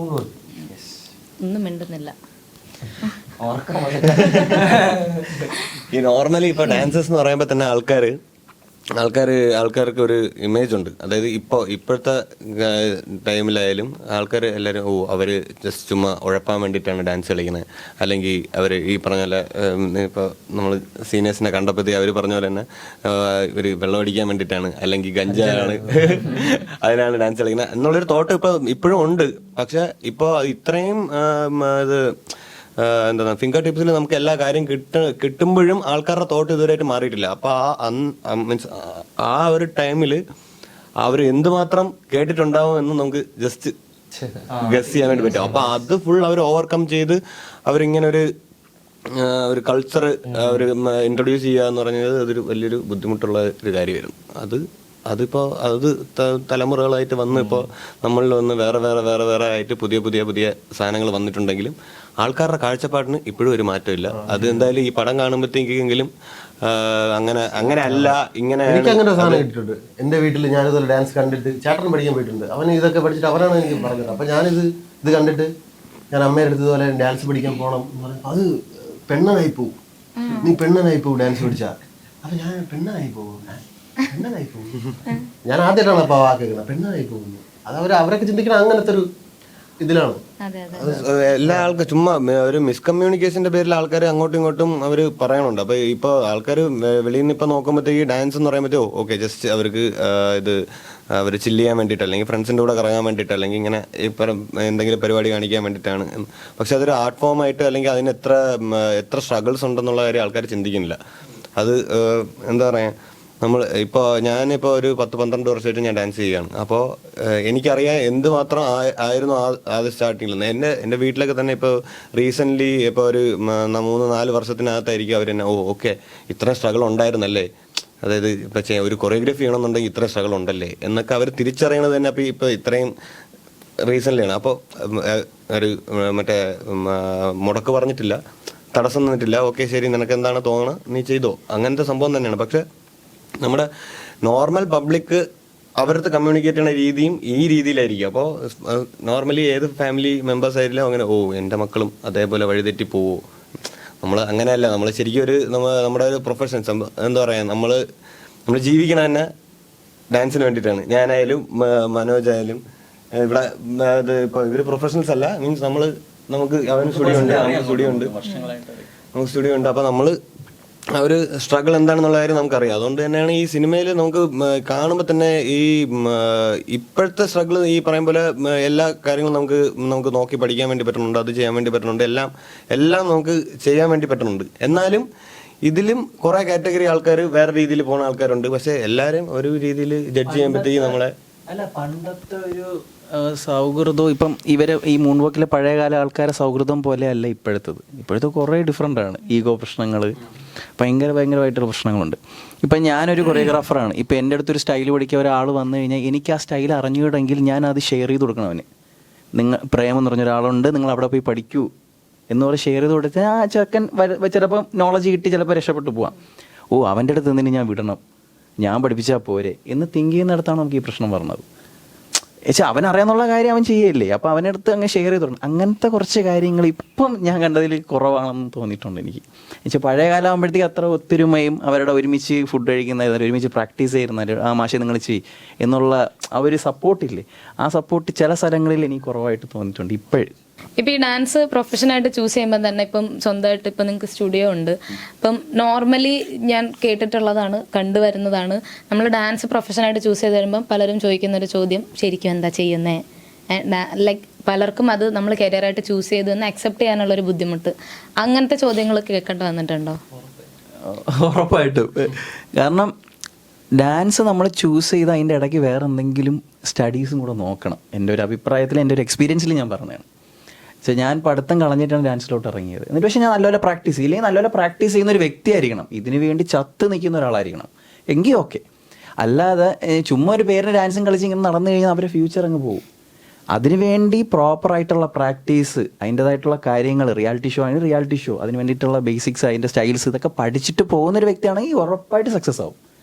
ഒന്നും മിണ്ടുന്നില്ല. ഈ നോർമലി ഇപ്പൊ ഡാൻസേഴ്സ് എന്ന് പറയുമ്പോൾ തന്നെ ആൾക്കാർക്ക് ഒരു ഇമേജ് ഉണ്ട്. അതായത് ഇപ്പോഴത്തെ ടൈമിലായാലും ആൾക്കാർ എല്ലാവരും അവര് ജസ്റ്റ് ചുമ്മാ ഉഴപ്പാൻ വേണ്ടിയിട്ടാണ് ഡാൻസ് കളിക്കുന്നത്, അല്ലെങ്കിൽ അവർ ഈ പറഞ്ഞ പോലെ ഇപ്പോൾ നമ്മൾ സീനിയേഴ്സിനെ കണ്ടപ്പോഴത്തേ അവർ പറഞ്ഞ പോലെ തന്നെ ഇവർ വെള്ളം അടിക്കാൻ വേണ്ടിയിട്ടാണ് അല്ലെങ്കിൽ ഗഞ്ചാണ് അതിനാണ് ഡാൻസ് കളിക്കുന്നത് എന്നുള്ളൊരു തോട്ട് ഇപ്പോഴും ഉണ്ട്. പക്ഷെ ഇപ്പോൾ ഇത്രയും ഇത് എന്താണ് ഫിംഗർ ടിപ്സിൽ നമുക്ക് എല്ലാ കാര്യം കിട്ടുമ്പോഴും ആൾക്കാരുടെ തോട്ട് ഇതുവരെയായിട്ട് മാറിയിട്ടില്ല. അപ്പൊ മീൻസ് ആ ഒരു ടൈമിൽ അവർ എന്തുമാത്രം കേട്ടിട്ടുണ്ടാവും എന്ന് നമുക്ക് ജസ്റ്റ് ഗസ് ചെയ്യാൻ വേണ്ടി പറ്റും. അപ്പൊ അത് ഫുൾ അവർ ഓവർകം ചെയ്ത് അവരിങ്ങനെ ഒരു കൾച്ചർ അവർ ഇൻട്രൊഡ്യൂസ് ചെയ്യുക എന്ന് പറഞ്ഞത് അതൊരു വലിയൊരു ബുദ്ധിമുട്ടുള്ള ഒരു കാര്യമായിരുന്നു. അതിപ്പോൾ തലമുറകളായിട്ട് വന്ന് ഇപ്പോൾ നമ്മളിൽ വന്ന് വേറെ ആയിട്ട് പുതിയ സാധനങ്ങൾ വന്നിട്ടുണ്ടെങ്കിലും ആൾക്കാരുടെ കാഴ്ചപ്പാടിന് ഇപ്പോഴും ഒരു മാറ്റമില്ല. അത് എന്തായാലും ഈ പടം കാണുമ്പോഴത്തേക്കെങ്കിലും അങ്ങനെ അല്ല ഇങ്ങനെ. എനിക്ക് അങ്ങനെ സാധനം കിട്ടിയിട്ടുണ്ട്. എൻ്റെ വീട്ടിൽ ഞാനിതുപോലെ ഡാൻസ് കണ്ടിട്ട് ചേട്ടൻ പഠിക്കാൻ പോയിട്ടുണ്ട്. അവൻ ഇതൊക്കെ പഠിച്ചിട്ട് അവനാണ് എനിക്ക് പറഞ്ഞത്. അപ്പം ഞാനിത് കണ്ടിട്ട് ഞാൻ അമ്മയുടെ അടുത്ത് ഇതുപോലെ ഡാൻസ് പഠിക്കാൻ പോകണം എന്ന് പറഞ്ഞു. അത് പെണ്ണനായി പോവും, നീ പെണ്ണനായി പോവും ഡാൻസ് പഠിച്ചാൽ. അപ്പം ഞാൻ പെണ്ണനായി പോകും, ഞാൻ ആദ്യമായിട്ടാണ് അപ്പോൾ വാ കേൾക്കുന്നത് പെണ്ണനായി പോകുന്നു. അത് അവരൊക്കെ ചിന്തിക്കണം അങ്ങനത്തെ ഒരു ഇതിലാണ്. അതെ അതെ. എല്ലാ ആൾക്കാരും ചുമ്മാ ഒരു മിസ്കമ്മ്യൂണിക്കേഷന്റെ പേരിൽ ആൾക്കാർ അങ്ങോട്ടും ഇങ്ങോട്ടും അവർ പറയണുണ്ട്. അപ്പൊ ഇപ്പൊ ആൾക്കാർ വെളിയിൽ നിന്ന് ഇപ്പൊ നോക്കുമ്പോഴത്തേക്ക് ഡാൻസ് എന്ന് പറയുമ്പോഴത്തേ ഓക്കെ ജസ്റ്റ് അവർക്ക് ഇത് അവർ ചില്ല് ചെയ്യാൻ വേണ്ടിയിട്ട് അല്ലെങ്കിൽ ഫ്രണ്ട്സിൻ്റെ കൂടെ കറങ്ങാൻ വേണ്ടിയിട്ട് അല്ലെങ്കിൽ ഇങ്ങനെ ഇപ്പം എന്തെങ്കിലും പരിപാടി കാണിക്കാൻ വേണ്ടിയിട്ടാണ്. പക്ഷെ അതൊരു ആർട്ട് ഫോം ആയിട്ട് അല്ലെങ്കിൽ അതിന് എത്ര സ്ട്രഗിൾസ് ഉണ്ടെന്നുള്ള കാര്യം ആൾക്കാർ ചിന്തിക്കുന്നില്ല. അത് എന്താ പറയുക, ഇപ്പോൾ ഞാനിപ്പോൾ ഒരു 10-12 വർഷമായിട്ട് ഞാൻ ഡാൻസ് ചെയ്യുകയാണ്. അപ്പോൾ എനിക്കറിയാം എന്തുമാത്രം ആയിരുന്നു ആദ്യം സ്റ്റാർട്ടിങ്ങിൽ. എൻ്റെ വീട്ടിലൊക്കെ തന്നെ ഇപ്പോൾ റീസെൻ്റ്ലി ഇപ്പോൾ ഒരു 3-4 വർഷത്തിനകത്തായിരിക്കും അവർ തന്നെ ഓക്കെ ഇത്രയും സ്ട്രഗിൾ ഉണ്ടായിരുന്നല്ലേ, അതായത് ഇപ്പം ഒരു കൊറിയോഗ്രാഫി ചെയ്യണമെന്നുണ്ടെങ്കിൽ ഇത്രയും സ്ട്രഗിൾ ഉണ്ടല്ലേ എന്നൊക്കെ അവർ തിരിച്ചറിയണത് തന്നെ അപ്പോൾ ഇപ്പോൾ ഇത്രയും റീസെൻ്റ്ലിയാണ്. അപ്പോൾ ഒരു മറ്റേ മുടക്ക് പറഞ്ഞിട്ടില്ല, തടസ്സം നിന്നിട്ടില്ല, ഓക്കെ ശരി നിനക്ക് എന്താണ് തോന്നണം നീ ചെയ്തോ, അങ്ങനത്തെ സംഭവം തന്നെയാണ്. പക്ഷെ നമ്മുടെ നോർമൽ പബ്ലിക് അവരടുത്ത് കമ്മ്യൂണിക്കേറ്റ് ചെയ്യുന്ന രീതിയും ഈ രീതിയിലായിരിക്കും. അപ്പോൾ നോർമലി ഏത് ഫാമിലി മെമ്പേഴ്സ് ആയാലും അങ്ങനെ എൻ്റെ മക്കളും അതേപോലെ വഴിതെറ്റി പോവോ, നമ്മൾ അങ്ങനെയല്ല. നമ്മൾ ശരിക്കും നമ്മുടെ ഒരു പ്രൊഫഷൻ എന്താ പറയുക, നമ്മൾ ജീവിക്കണ തന്നെ ഡാൻസിന് വേണ്ടിയിട്ടാണ്. ഞാനായാലും മനോജ് ആയാലും ഇവിടെ ഇപ്പോൾ ഇവർ പ്രൊഫഷണൽസ് അല്ല, മീൻസ് നമുക്ക് അവന് സ്റ്റുഡിയോ ഉണ്ട്, നമുക്ക് സ്റ്റുഡിയോ ഉണ്ട്. അപ്പോൾ നമ്മൾ ആ ഒരു സ്ട്രഗിൾ എന്താണെന്നുള്ള കാര്യം നമുക്കറിയാം. അതുകൊണ്ട് തന്നെയാണ് ഈ സിനിമയിൽ നമുക്ക് കാണുമ്പോൾ തന്നെ ഈ ഇപ്പോഴത്തെ സ്ട്രഗിൾ ഈ പറയും പോലെ എല്ലാ കാര്യങ്ങളും നമുക്ക് നോക്കി പഠിക്കാൻ വേണ്ടി പറ്റുന്നുണ്ട്, അത് ചെയ്യാൻ വേണ്ടി പറ്റുന്നുണ്ട്, എല്ലാം നമുക്ക് ചെയ്യാൻ വേണ്ടി പറ്റുന്നുണ്ട്. എന്നാലും ഇതിലും കുറെ കാറ്റഗറി ആൾക്കാർ വേറെ രീതിയിൽ പോകുന്ന ആൾക്കാരുണ്ട്. പക്ഷെ എല്ലാവരും ഒരു രീതിയിൽ ജഡ്ജ് ചെയ്യുമ്പോഴത്തേക്ക് നമ്മളെ അല്ല പണ്ടത്തെ ഒരു സൗഹൃദവും ഇപ്പം ഇവരെ ഈ മൂൺവാക്കിലെ പഴയകാല ആൾക്കാരെ സൗഹൃദം പോലെ അല്ല ഇപ്പോഴത്തെ കുറേ ഡിഫറെൻ്റ് ആണ്. ഈഗോ പ്രശ്നങ്ങൾ ഭയങ്കരമായിട്ടുള്ള പ്രശ്നങ്ങളുണ്ട്. ഇപ്പം ഞാനൊരു കൊറിയോഗ്രാഫറാണ്. ഇപ്പം എൻ്റെ അടുത്തൊരു സ്റ്റൈൽ പഠിക്കാൻ ഒരാൾ വന്നു കഴിഞ്ഞാൽ എനിക്ക് ആ സ്റ്റൈൽ അറിഞ്ഞുകൂടെങ്കിൽ ഞാൻ അത് ഷെയർ ചെയ്ത് കൊടുക്കണം അവന്. പ്രേമം എന്ന് പറഞ്ഞൊരാളുണ്ട്, നിങ്ങൾ അവിടെ പോയി പഠിക്കൂ എന്ന് പറഞ്ഞ് ഷെയർ ചെയ്ത് കൊടുത്താൽ ആ ചെക്കൻ ചിലപ്പോൾ നോളജ് കിട്ടി ചിലപ്പോൾ രക്ഷപ്പെട്ടു പോവാം. അവൻ്റെ അടുത്ത് എന്തിനും ഞാൻ വിടണം, ഞാൻ പഠിപ്പിച്ചാൽ പോരെ എന്ന് തിങ്ക് ചെയ്യുന്നിടത്താണ് നമുക്ക് ഈ പ്രശ്നം പറഞ്ഞത്. അവൻ അറിയാന്നുള്ള കാര്യം അവൻ ചെയ്യല്ലേ, അപ്പോൾ അവനടുത്ത് അങ്ങ് ഷെയർ ചെയ്ത് തുടങ്ങും. അങ്ങനത്തെ കുറച്ച് കാര്യങ്ങൾ ഇപ്പം ഞാൻ കണ്ടതിൽ കുറവാണെന്ന് തോന്നിയിട്ടുണ്ട് എനിക്ക്. പഴയ കാലം ആകുമ്പോഴത്തേക്ക് അത്ര ഒത്തൊരുമയും അവരുടെ ഒരുമിച്ച് ഫുഡ് കഴിക്കുന്ന ഒരുമിച്ച് പ്രാക്ടീസ് ചെയ്യുന്ന ആ മാഷെ നിങ്ങൾ ചെയ്യും എന്നുള്ള ആ ഒരു സപ്പോർട്ടില്ലേ, ആ സപ്പോർട്ട് ചില സ്ഥലങ്ങളിൽ എനിക്ക് കുറവായിട്ട് തോന്നിയിട്ടുണ്ട് ഇപ്പോഴും. ഇപ്പം ഈ ഡാൻസ് പ്രൊഫഷനായിട്ട് ചൂസ് ചെയ്യുമ്പോൾ തന്നെ ഇപ്പം സ്വന്തമായിട്ട് ഇപ്പം നിങ്ങൾക്ക് സ്റ്റുഡിയോ ഉണ്ട്. ഇപ്പം നോർമലി ഞാൻ കേട്ടിട്ടുള്ളതാണ്, കണ്ടുവരുന്നതാണ്, നമ്മൾ ഡാൻസ് പ്രൊഫഷനായിട്ട് ചൂസ് ചെയ്ത് വരുമ്പം പലരും ചോദിക്കുന്നൊരു ചോദ്യം, ശരിക്കും എന്താ ചെയ്യുന്നത്, ലൈക്ക് പലർക്കും അത് നമ്മൾ കരിയറായിട്ട് ചൂസ് ചെയ്തു എന്ന് അക്സെപ്റ്റ് ചെയ്യാനുള്ളൊരു ബുദ്ധിമുട്ട്, അങ്ങനത്തെ ചോദ്യങ്ങൾ കേൾക്കേണ്ടി വന്നിട്ടുണ്ടോ? ഉറപ്പായിട്ടും. കാരണം ഡാൻസ് നമ്മൾ ചൂസ് ചെയ്ത് അതിൻ്റെ ഇടയ്ക്ക് വേറെ എന്തെങ്കിലും സ്റ്റഡീസും കൂടെ നോക്കണം. എൻ്റെ ഒരു അഭിപ്രായത്തിൽ, എൻ്റെ ഒരു എക്സ്പീരിയൻസിൽ ഞാൻ പറഞ്ഞതാണ്. ഞാൻ പഠിത്തം കളഞ്ഞിട്ടാണ് ഡാൻസിലോട്ട് ഇറങ്ങിയത്. എന്നിട്ട് പക്ഷേ ഞാൻ നല്ലപോലെ പ്രാക്ടീസ് ചെയ്യും. ഇല്ലെങ്കിൽ നല്ലപോലെ പ്രാക്ടീസ് ചെയ്യുന്ന ഒരു വ്യക്തിയായിരിക്കണം, ഇതിനു വേണ്ടി ചത്ത് നിൽക്കുന്ന ഒരാളായിരിക്കണം, എങ്കിൽ ഓക്കെ. അല്ലാതെ ചുമ്മാ ഒരു പേരിന് ഡാൻസും കളിച്ച് ഇങ്ങനെ നടന്നു കഴിഞ്ഞാൽ അവരുടെ ഫ്യൂച്ചർ അങ്ങ് പോകും. അതിനുവേണ്ടി പ്രോപ്പറായിട്ടുള്ള പ്രാക്ടീസ്, അതിൻ്റേതായിട്ടുള്ള കാര്യങ്ങൾ, റിയാലിറ്റി ഷോ അതിന് വേണ്ടിയിട്ടുള്ള ബേസിക്സ്, അതിൻ്റെ സ്റ്റൈൽസ് ഇതൊക്കെ പഠിച്ചിട്ട് പോകുന്നൊരു വ്യക്തിയാണെങ്കിൽ ഉറപ്പായിട്ട് സക്സസ് ആവും.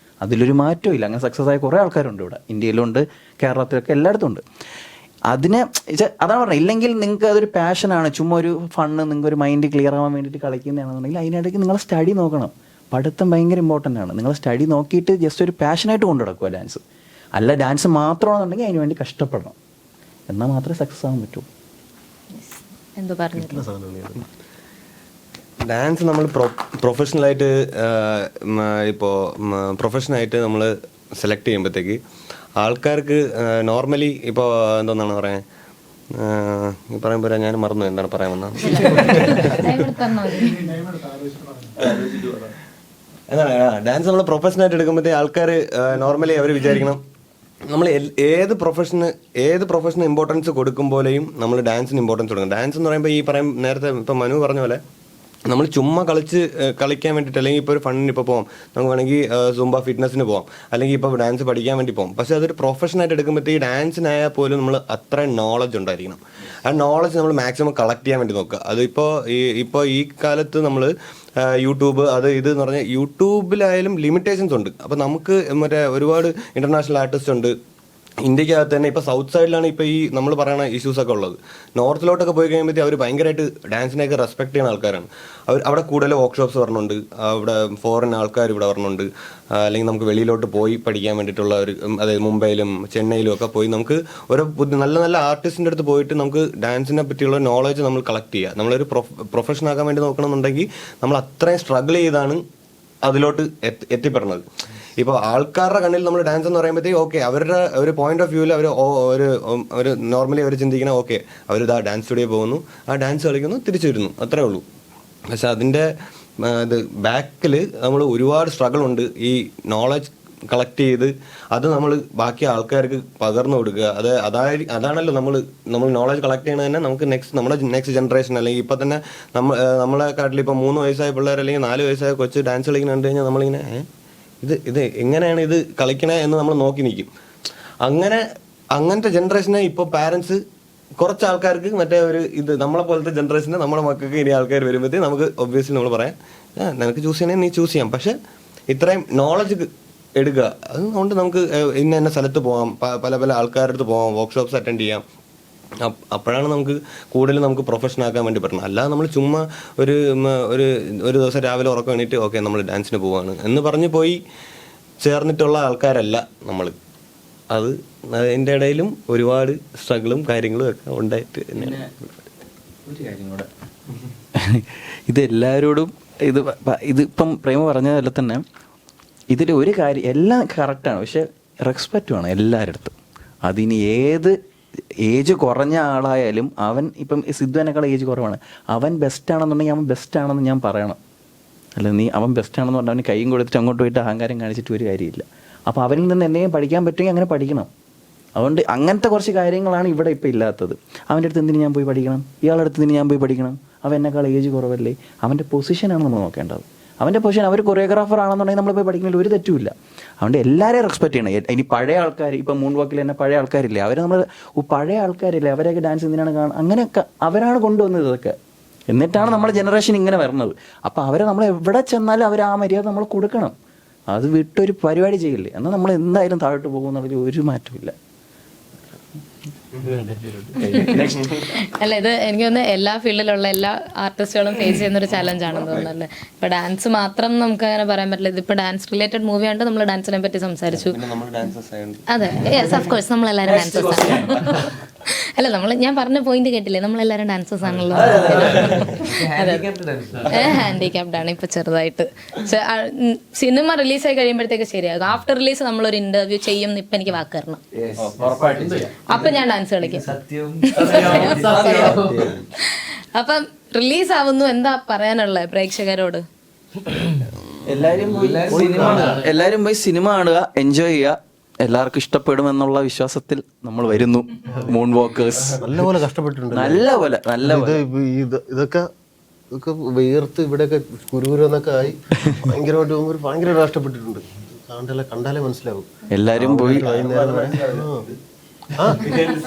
അതിലൊരു മാറ്റവും ഇല്ല. അങ്ങനെ സക്സസ് ആയ കുറേ ആൾക്കാരുണ്ട് ഇവിടെ, ഇന്ത്യയിലുണ്ട്, കേരളത്തിലൊക്കെ, എല്ലായിടത്തും ഉണ്ട്. അതാണ് പറഞ്ഞത്. ഇല്ലെങ്കിൽ നിങ്ങൾക്ക് അതൊരു പാഷനാണ്, ചുമ്മാ ഒരു ഫണ്ണ്, നിങ്ങൾക്ക് ഒരു മൈൻഡ് ക്ലിയർ ആവാൻ വേണ്ടിയിട്ട് കളിക്കുന്നതാണെന്നുണ്ടെങ്കിൽ അതിനിടയ്ക്ക് നിങ്ങൾ സ്റ്റഡി നോക്കണം. പഠിത്തം ഭയങ്കര ഇമ്പോർട്ടൻ്റ് ആണ്. നിങ്ങൾ സ്റ്റഡി നോക്കിയിട്ട് ജസ്റ്റ് ഒരു പാഷനായിട്ട് കൊണ്ടു നടക്കുക ഡാൻസ്. അല്ല ഡാൻസ് മാത്രമാണെന്നുണ്ടെങ്കിൽ അതിന് വേണ്ടി കഷ്ടപ്പെടണം, എന്നാൽ മാത്രമേ സക്സസ് ആകാൻ പറ്റൂ. എന്തോ പറഞ്ഞു. ഡാൻസ് നമ്മൾ പ്രൊഫഷണലായിട്ട് പ്രൊഫഷനായിട്ട് നമ്മൾ സെലക്ട് ചെയ്യുമ്പോഴത്തേക്ക് ആൾക്കാർക്ക് നോർമലി ഇപ്പോൾ എന്തോന്നാണ് പറയാൻ പറയുമ്പോൾ ഞാൻ മറന്നു എന്താണ് പറയാൻ വന്നത്. എന്താണ് ഡാൻസ് നമ്മൾ പ്രൊഫഷനായിട്ട് എടുക്കുമ്പോഴത്തേക്ക് ആൾക്കാർ നോർമലി അവർ വിചാരിക്കണം നമ്മൾ ഏത് പ്രൊഫഷന് ഇമ്പോർട്ടൻസ് കൊടുക്കുമ്പോഴേയും നമ്മൾ ഡാൻസിന് ഇമ്പോർട്ടൻസ് കൊടുക്കണം. ഡാൻസ് എന്ന് പറയുമ്പോൾ ഈ നേരത്തെ ഇപ്പം മനു പറഞ്ഞ പോലെ നമ്മൾ ചുമ്മാ കളിക്കാൻ വേണ്ടിയിട്ട്, അല്ലെങ്കിൽ ഇപ്പോൾ ഒരു ഫണ്ടിന് ഇപ്പോൾ പോകാം, നമുക്ക് വേണമെങ്കിൽ സുംബ ഫിറ്റ്നസ്സിന് പോകാം, അല്ലെങ്കിൽ ഇപ്പോൾ ഡാൻസ് പഠിക്കാൻ വേണ്ടി പോകാം. പക്ഷേ അതൊരു പ്രൊഫഷനായിട്ട് എടുക്കുമ്പോഴത്തേക്ക് ഡാൻസിനായാൽ പോലും നമ്മൾ അത്രയും നോളജ് ഉണ്ടായിരിക്കണം. ആ നോളജ് നമ്മൾ മാക്സിമം കളക്ട് ചെയ്യാൻ വേണ്ടി നോക്കുക. അതിപ്പോൾ ഈ കാലത്ത് നമ്മൾ യൂട്യൂബ് ഇത് എന്ന് പറഞ്ഞാൽ യൂട്യൂബിലായാലും ലിമിറ്റേഷൻസ് ഉണ്ട്. അപ്പോൾ നമുക്ക് മറ്റേ ഒരുപാട് ഇൻ്റർനാഷണൽ ആർട്ടിസ്റ്റ് ഉണ്ട്, ഇന്ത്യക്കകത്ത് തന്നെ ഇപ്പോൾ സൗത്ത് സൈഡിലാണ് ഇപ്പോൾ ഈ നമ്മൾ പറയുന്ന ഇഷ്യൂസ് ഒക്കെ ഉള്ളത്. നോർത്തിലോട്ടൊക്കെ പോയി കഴിയുമ്പോഴത്തേ അവർ ഭയങ്കരമായിട്ട് ഡാൻസിനെയൊക്കെ റെസ്പെക്ട് ചെയ്യുന്ന ആൾക്കാരാണ്. അവിടെ കൂടുതൽ വർക്ക്ഷോപ്സ് പറഞ്ഞുണ്ട്, അവിടെ ഫോറിൻ ആൾക്കാർ ഇവിടെ പറഞ്ഞുണ്ട്, അല്ലെങ്കിൽ നമുക്ക് വെളിയിലോട്ട് പോയി പഠിക്കാൻ വേണ്ടിയിട്ടുള്ള ഒരു, അതായത് മുംബൈയിലും ചെന്നൈയിലും ഒക്കെ പോയി നമുക്ക് ഓരോ നല്ല നല്ല ആർട്ടിസ്റ്റിൻ്റെ അടുത്ത് പോയിട്ട് നമുക്ക് ഡാൻസിനെ പറ്റിയുള്ള നോളജ് നമ്മൾ കളക്ട് ചെയ്യുക. നമ്മളൊരു പ്രൊഫഷൻ ആക്കാൻ വേണ്ടി നോക്കണമെന്നുണ്ടെങ്കിൽ നമ്മൾ അത്രയും സ്ട്രഗിൾ ചെയ്താണ് അതിലോട്ട് എത്തിപ്പെടുന്നത്. ഇപ്പോൾ ആൾക്കാരുടെ കണ്ണിൽ നമ്മൾ ഡാൻസ് എന്ന് പറയുമ്പോഴത്തേക്ക് ഓക്കെ, അവരുടെ ഒരു പോയിന്റ് ഓഫ് വ്യൂവിൽ അവർ ഒരു നോർമലി അവർ ചിന്തിക്കണം, ഓക്കെ അവർ ഇതാ ഡാൻസ് സ്റ്റുഡിയോ പോകുന്നു, ആ ഡാൻസ് കളിക്കുന്നു, തിരിച്ചു വരുന്നു, അത്രേ ഉള്ളൂ. പക്ഷെ അതിൻ്റെ ഇത് ബാക്കിൽ നമ്മൾ ഒരുപാട് സ്ട്രഗിൾ ഉണ്ട്. ഈ നോളജ് കളക്ട് ചെയ്ത് അത് നമ്മൾ ബാക്കി ആൾക്കാർക്ക് പകർന്നു കൊടുക്കുക. അതാണല്ലോ നമ്മൾ നോളജ് കളക്ട് ചെയ്യണത് തന്നെ നമുക്ക് നമ്മുടെ നെക്സ്റ്റ് ജനറേഷൻ, അല്ലെങ്കിൽ ഇപ്പം തന്നെ നമ്മളെ കാട്ടിൽ ഇപ്പോൾ 3 വയസ്സായ പിള്ളേർ അല്ലെങ്കിൽ 4 വയസ്സായ കൊച്ച് ഡാൻസ് കളിക്കുന്ന കണ്ടു കഴിഞ്ഞാൽ നമ്മളിങ്ങനെ ഇത് എങ്ങനെയാണ് ഇത് കളിക്കണേ എന്ന് നമ്മൾ നോക്കി നിൽക്കും. അങ്ങനത്തെ ജനറേഷനെ ഇപ്പോൾ പാരൻസ് കുറച്ച് ആൾക്കാർക്ക് മറ്റേ ഒരു ഇത് നമ്മളെ പോലത്തെ ജനറേഷന് നമ്മുടെ മക്കൾക്ക് ഇനി ആൾക്കാർ വരുമ്പോഴത്തേക്ക് നമുക്ക് ഒബ്വിയസ്ലി നമ്മൾ പറയാം നിനക്ക് ചൂസ് ചെയ്യണമെങ്കിൽ നീ ചൂസ് ചെയ്യാം. പക്ഷെ ഇത്രയും നോളജ് എടുക്കുക, അതുകൊണ്ട് നമുക്ക് ഇന്ന സ്ഥലത്ത് പോകാം, പല പല ആൾക്കാരുടെ അടുത്ത് പോകാം, വർക്ക്ഷോപ്സ് അറ്റൻഡ് ചെയ്യാം. അപ്പോഴാണ് നമുക്ക് കൂടുതൽ നമുക്ക് പ്രൊഫഷൻ ആക്കാൻ വേണ്ടി പറ്റുന്നത്. അല്ലാതെ നമ്മൾ ചുമ്മാ ഒരു ദിവസം രാവിലെ ഉറക്കം എണീറ്റ് ഓക്കെ നമ്മൾ ഡാൻസിന് പോവാണ് എന്ന് പറഞ്ഞ് പോയി ചേർന്നിട്ടുള്ള ആൾക്കാരല്ല നമ്മൾ. അതിൻ്റെ ഇടയിലും ഒരുപാട് സ്ട്രഗിളും കാര്യങ്ങളും ഒക്കെ ഉണ്ടായിട്ട് തന്നെയാണ്. ഒരു കാര്യം കൂടെ, ഇതെല്ലാവരോടും ഇതിപ്പം പ്രേമ പറഞ്ഞ പോലെ തന്നെ ഇതിൽ ഒരു കാര്യം എല്ലാം കറക്റ്റാണ്, പക്ഷെ റെസ്പെക്റ്റ് വേണം എല്ലാവരുടെ അടുത്തും. അതിന് ഏത് ഏജ് കുറഞ്ഞ ആളായാലും അവൻ ഇപ്പം സിദ്ധുവിനേക്കാൾ ഏജ് കുറവാണ്, അവൻ ബെസ്റ്റ് ആണെന്നുണ്ടെങ്കിൽ അവൻ ബെസ്റ്റ് ആണെന്ന് ഞാൻ പറയണം. അല്ല അവൻ ബെസ്റ്റ് ആണെന്ന് പറഞ്ഞാൽ അവന് കൈയും കൊടുത്തിട്ട് അങ്ങോട്ട് പോയിട്ട് അഹങ്കാരം കാണിച്ചിട്ട് ഒരു കാര്യമില്ല. അപ്പോൾ അവനിൽ നിന്ന് എന്തെങ്കിലും പഠിക്കാൻ പറ്റുമെങ്കിൽ അങ്ങനെ പഠിക്കണം. അതുകൊണ്ട് അങ്ങനത്തെ കുറച്ച് കാര്യങ്ങളാണ് ഇവിടെ ഇപ്പോൾ ഇല്ലാത്തത്. അവൻ്റെ അടുത്ത് എന്തിന് ഞാൻ പോയി പഠിക്കണം, ഇയാളുടെ അടുത്ത് എന്തിന് ഞാൻ പോയി പഠിക്കണം, അവൻ എന്നെക്കാൾ ഏജ് കുറവല്ലേ. അവൻ്റെ പൊസിഷനാണ് നമ്മൾ നോക്കേണ്ടത്. അവൻ്റെ പൊസിഷൻ, അവർ കൊറിയോഗ്രാഫർ ആണെന്നുണ്ടെങ്കിൽ നമ്മൾ പോയി പഠിക്കുന്നതിൽ ഒരു തെറ്റുമില്ല. അതുകൊണ്ട് എല്ലാവരെയും റെസ്പെക്ട് ചെയ്യണം. ഇനി പഴയ ആൾക്കാർ, ഇപ്പം മൂൺ വാക്കിൽ തന്നെ പഴയ ആൾക്കാരില്ലേ, അവർ നമ്മൾ പഴയ ആൾക്കാരില്ലേ, അവരെയൊക്കെ ഡാൻസ് എന്തിനാണ് കാണുക, അങ്ങനെയൊക്കെ അവരാണ് കൊണ്ടുവന്നത് ഇതൊക്കെ. എന്നിട്ടാണ് നമ്മുടെ ജനറേഷൻ ഇങ്ങനെ വരുന്നത്. അപ്പോൾ അവരെ നമ്മൾ എവിടെ ചെന്നാലും അവർ ആ മര്യാദ നമ്മൾ കൊടുക്കണം. അത് വിട്ടൊരു പരിപാടി ചെയ്യില്ലേ, എന്നാൽ നമ്മൾ എന്തായാലും താഴോട്ട് പോകുന്നതിൽ ഒരു മാറ്റമില്ല. അല്ല, ഇത് എനിക്ക് തോന്നുന്നു എല്ലാ ഫീൽഡിലുള്ള എല്ലാ ആർട്ടിസ്റ്റുകളും ഫേസ് ചെയ്യുന്ന ഒരു ചലഞ്ച് ആണെന്ന് തോന്നുന്നല്ലേ. ഇപ്പൊ ഡാൻസ് മാത്രം നമുക്ക് അങ്ങനെ പറയാൻ പറ്റില്ല. ഇതിപ്പോ ഡാൻസ് റിലേറ്റഡ് മൂവി ആണ്ട് നമ്മൾ ഡാൻസിനെ പറ്റി സംസാരിച്ചു. അതെ, യെസ് ഓഫ് കോഴ്സ് നമ്മളെല്ലാവരും ഡാൻസേഴ്സ് ആണ്. അല്ല, ഞാൻ പറഞ്ഞ പോയിന്റ് കേട്ടില്ലേ, നമ്മളെല്ലാവരും ഡാൻസേഴ്സ് ആണല്ലോ. ഹാൻഡിക്യാപ്ഡ് ആണ് ഇപ്പൊ ചെറുതായിട്ട്. സിനിമ റിലീസായി കഴിയുമ്പോഴത്തേക്ക് ശരിയാകും. ആഫ്റ്റർ റിലീസ് നമ്മളൊരു ഇന്റർവ്യൂ ചെയ്യും ഇപ്പൊ എനിക്ക് വാക്ക് തരണം, അപ്പൊ ഞാൻ ഡാൻസ് കളിക്കും. അപ്പം റിലീസ് ആവുന്നു, എന്താ പറയാനുള്ളത് പ്രേക്ഷകരോട്? എല്ലാവരും പോയി സിനിമ കാണുക, എൻജോയ് ചെയ്യുക. എല്ലാവർക്കും ഇഷ്ടപ്പെടുമെന്നുള്ള വിശ്വാസത്തിൽ നമ്മൾ വരുന്നു. മൂൺ വാക്കേഴ്സ് നല്ലപോലെ കഷ്ടപ്പെട്ടിട്ടുണ്ട്. നല്ലപോലെ ഇതൊക്കെ വേർത്ത് ഇവിടെയൊക്കെ കുരുകുരെന്നൊക്കെ ആയി ഭയങ്കര കഷ്ടപ്പെട്ടിട്ടുണ്ട്. കണ്ടാലേ മനസ്സിലാവും. എല്ലാരും പോയി വൈകുന്നേരം വരെ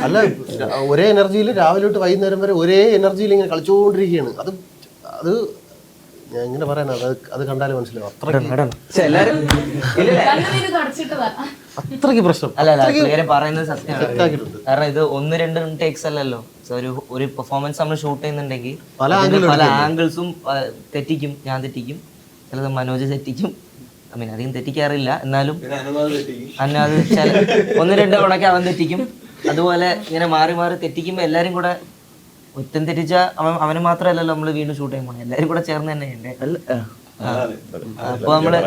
അല്ല, ഒരേ എനർജിയിൽ രാവിലെ തൊട്ട് വൈകുന്നേരം വരെ ഒരേ എനർജിയിൽ ഇങ്ങനെ കളിച്ചുകൊണ്ടിരിക്കുകയാണ്. അത് ഞാൻ ഇങ്ങനെ പറയാനാ, അത് കണ്ടാലേ മനസ്സിലാവും. അത്രയ്ക്ക് പ്രശ്നം. അല്ല, പറയുന്നത് സത്യമാണ്. കാരണം ഇത് 1-2 ടേക്സ് അല്ലല്ലോ. ഒരു പെർഫോമൻസ് നമ്മൾ ഷൂട്ട് ചെയ്യുന്നുണ്ടെങ്കിൽ പല ആംഗിൾസും തെറ്റിക്കും. ഞാൻ തെറ്റിക്കും, ചിലത് മനോജ് തെറ്റിക്കും. അധികം തെറ്റിക്കാറില്ല, എന്നാലും അന്നത് 1-2 തവണക്ക് അവൻ തെറ്റിക്കും. അതുപോലെ ഇങ്ങനെ മാറി മാറി തെറ്റിക്കുമ്പോൾ എല്ലാരും കൂടെ ഒറ്റം തെറ്റിച്ച അവന് മാത്രമല്ലല്ലോ നമ്മൾ വീണ്ടും ഷൂട്ട് ചെയ്യാൻ പോണേ, എല്ലാരും കൂടെ ചേർന്ന് തന്നെ ഉണ്ട്. അപ്പൊ നമ്മള്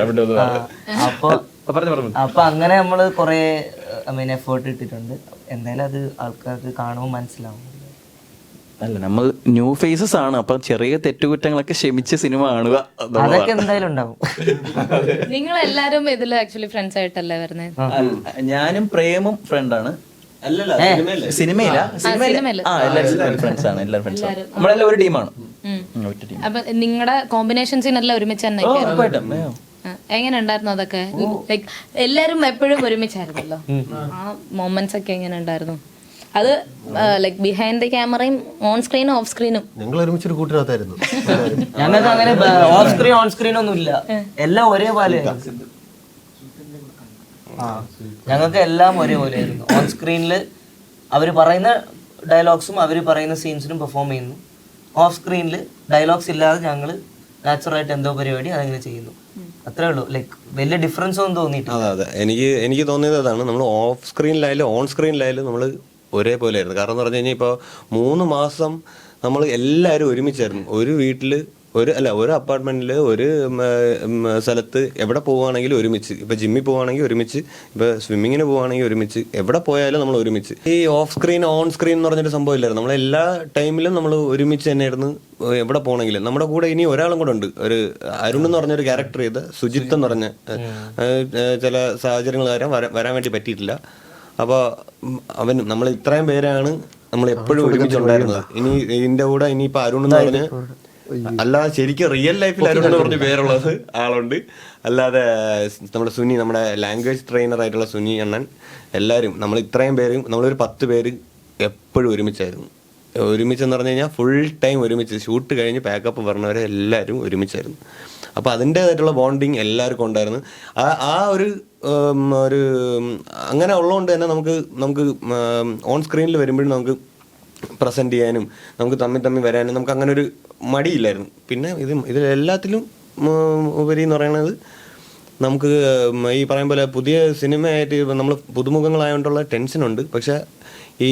അപ്പൊ അങ്ങനെ നമ്മള് കൊറേ എഫേർട്ട് ഇട്ടിട്ടുണ്ട്. എന്തായാലും അത് ആൾക്കാർക്ക് കാണുമ്പോൾ മനസ്സിലാവും. അല്ല, നമ്മൾ ന്യൂ ഫേസസ് ആണ്, അപ്പൊ ചെറിയ തെറ്റുകുറ്റങ്ങളൊക്കെ ക്ഷമിച്ച് സിനിമ കാണുക, അതൊക്കെ എന്തായാലും ഉണ്ടാവും. നിങ്ങൾ എല്ലാരും ഇതിൽ ആക്ച്വലി ഫ്രണ്ട്സ് ആയിട്ടല്ലേ വരുന്നത്? ഞാനും പ്രേമും ഫ്രണ്ടാണ്. സിനിമയില്ല, എല്ലാവരും ഫ്രണ്ട്സ് ആണ്. നമ്മളെല്ലാം ഒരു ടീമാണ്. അപ്പൊ നിങ്ങളുടെ കോമ്പിനേഷൻസിനെല്ലാം ഒരുമിച്ച് തന്നെ എങ്ങനെ ഉണ്ടായിരുന്നു അതൊക്കെ? ലൈക് എല്ലാരും എപ്പോഴും ഒരുമിച്ചായിരുന്നല്ലോ, ആ മൊമെന്റ്സ് ഒക്കെ എങ്ങനെ ഉണ്ടായിരുന്നു? അത് ലൈക് ബിഹൈൻഡ് ദ ക്യാമറയും ഓൺ സ്ക്രീനും ഓഫ് സ്ക്രീനും ഞങ്ങൾ ഒരുമിച്ചൊരു കൂട്ടിനകത്തായിരുന്നു. ഞങ്ങൾക്ക് അങ്ങനെ ഓഫ് സ്ക്രീൻ ഓൺ സ്ക്രീൻ ഒന്നും ഇല്ല, എല്ലാം ഒരേപോലെ. ഞങ്ങൾക്ക് എല്ലാം ഒരേപോലെ ആയിരുന്നു. ഓൺ സ്ക്രീനിൽ അവർ പറയുന്ന ഡയലോഗ്സും അവർ പറയുന്ന സീൻസിനും പെർഫോം ചെയ്യുന്നു. ഓഫ് സ്ക്രീനിൽ ഡയലോഗ്സ് ഇല്ലാതെ ഞങ്ങൾ നാച്ചുറലായിട്ട് എന്തോ പരിപാടി അതങ്ങനെ ചെയ്യുന്നു. അത്രേ ഉള്ളൂ. ലൈക്ക് വലിയ ഡിഫറൻസ് ഒന്നും തോന്നിയിട്ടില്ല. അതെ എനിക്ക് തോന്നിയത് അതാണ്. നമ്മൾ ഓഫ് സ്ക്രീനിലായാലും ഓൺ സ്ക്രീനിലായാലും നമ്മൾ ഒരേപോലെ ആയിരുന്നു. കാരണം എന്ന് പറഞ്ഞു കഴിഞ്ഞാൽ ഇപ്പോൾ 3 മാസം നമ്മൾ എല്ലാവരും ഒരുമിച്ചായിരുന്നു. ഒരു വീട്ടിൽ ഒരു അപ്പാർട്ട്മെന്റിൽ ഒരു സ്ഥലത്ത് എവിടെ പോവുകയാണെങ്കിലും ഒരുമിച്ച്. ഇപ്പൊ ജിമ്മിൽ പോവുകയാണെങ്കിൽ ഒരുമിച്ച്, ഇപ്പൊ സ്വിമ്മിങ്ങിന് പോവുകയാണെങ്കിൽ ഒരുമിച്ച്, എവിടെ പോയാലും നമ്മൾ ഒരുമിച്ച്. ഈ ഓഫ് സ്ക്രീൻ ഓൺ സ്ക്രീൻ എന്ന് പറഞ്ഞൊരു സംഭവം ഇല്ലായിരുന്നു. നമ്മൾ എല്ലാ ടൈമിലും നമ്മൾ ഒരുമിച്ച് തന്നെയായിരുന്നു. എവിടെ പോകണമെങ്കിലും നമ്മുടെ കൂടെ ഇനി ഒരാളും കൂടെ ഉണ്ട്. ഒരു അരുൺ എന്ന് പറഞ്ഞൊരു ക്യാരക്ടർ ചെയ്ത് സുജിത്ത് എന്ന് പറഞ്ഞ ചില സാഹചര്യങ്ങൾ വരാൻ വേണ്ടി പറ്റിയിട്ടില്ല. അപ്പോൾ നമ്മൾ ഇത്രയും പേരാണ് നമ്മൾ എപ്പോഴും ഒരുമിച്ചുണ്ടായിരുന്നത്. ഇനി ഇതിന്റെ കൂടെ ഇനിയിപ്പോ അരുൺ എന്ന് പറഞ്ഞ് അല്ലാതെ ശരിക്കും റിയൽ ലൈഫിൽ അരുൺ എന്ന് പറഞ്ഞ പേരുള്ളത് ആളുണ്ട്. അല്ലാതെ നമ്മുടെ ലാംഗ്വേജ് ട്രെയിനർ ആയിട്ടുള്ള സുനി അണ്ണൻ, എല്ലാവരും നമ്മൾ ഇത്രയും പേരും നമ്മളൊരു 10 പേര് എപ്പോഴും ഒരുമിച്ചായിരുന്നു. ഒരുമിച്ചെന്ന് പറഞ്ഞു കഴിഞ്ഞാൽ ഫുൾ ടൈം ഒരുമിച്ച്. ഷൂട്ട് കഴിഞ്ഞ് പാക്കപ്പ് പറഞ്ഞവരെ എല്ലാവരും ഒരുമിച്ചായിരുന്നു. അപ്പോൾ അതിൻ്റേതായിട്ടുള്ള ബോണ്ടിങ് എല്ലാവർക്കും ഉണ്ടായിരുന്നു. ആ ഒരു അങ്ങനെ ഉള്ളതുകൊണ്ട് തന്നെ നമുക്ക് ഓൺ സ്ക്രീനിൽ വരുമ്പോഴും നമുക്ക് പ്രസൻറ്റ് ചെയ്യാനും നമുക്ക് തമ്മിൽ വരാനും നമുക്ക് അങ്ങനെ ഒരു മടിയില്ലായിരുന്നു. പിന്നെ ഇതിലെല്ലാത്തിലും ഉപരി എന്ന് പറയുന്നത് നമുക്ക് ഈ പറയും പോലെ പുതിയ സിനിമയായിട്ട് നമ്മൾ പുതുമുഖങ്ങളായതുകൊണ്ടുള്ള ടെൻഷനുണ്ട്. പക്ഷേ ഈ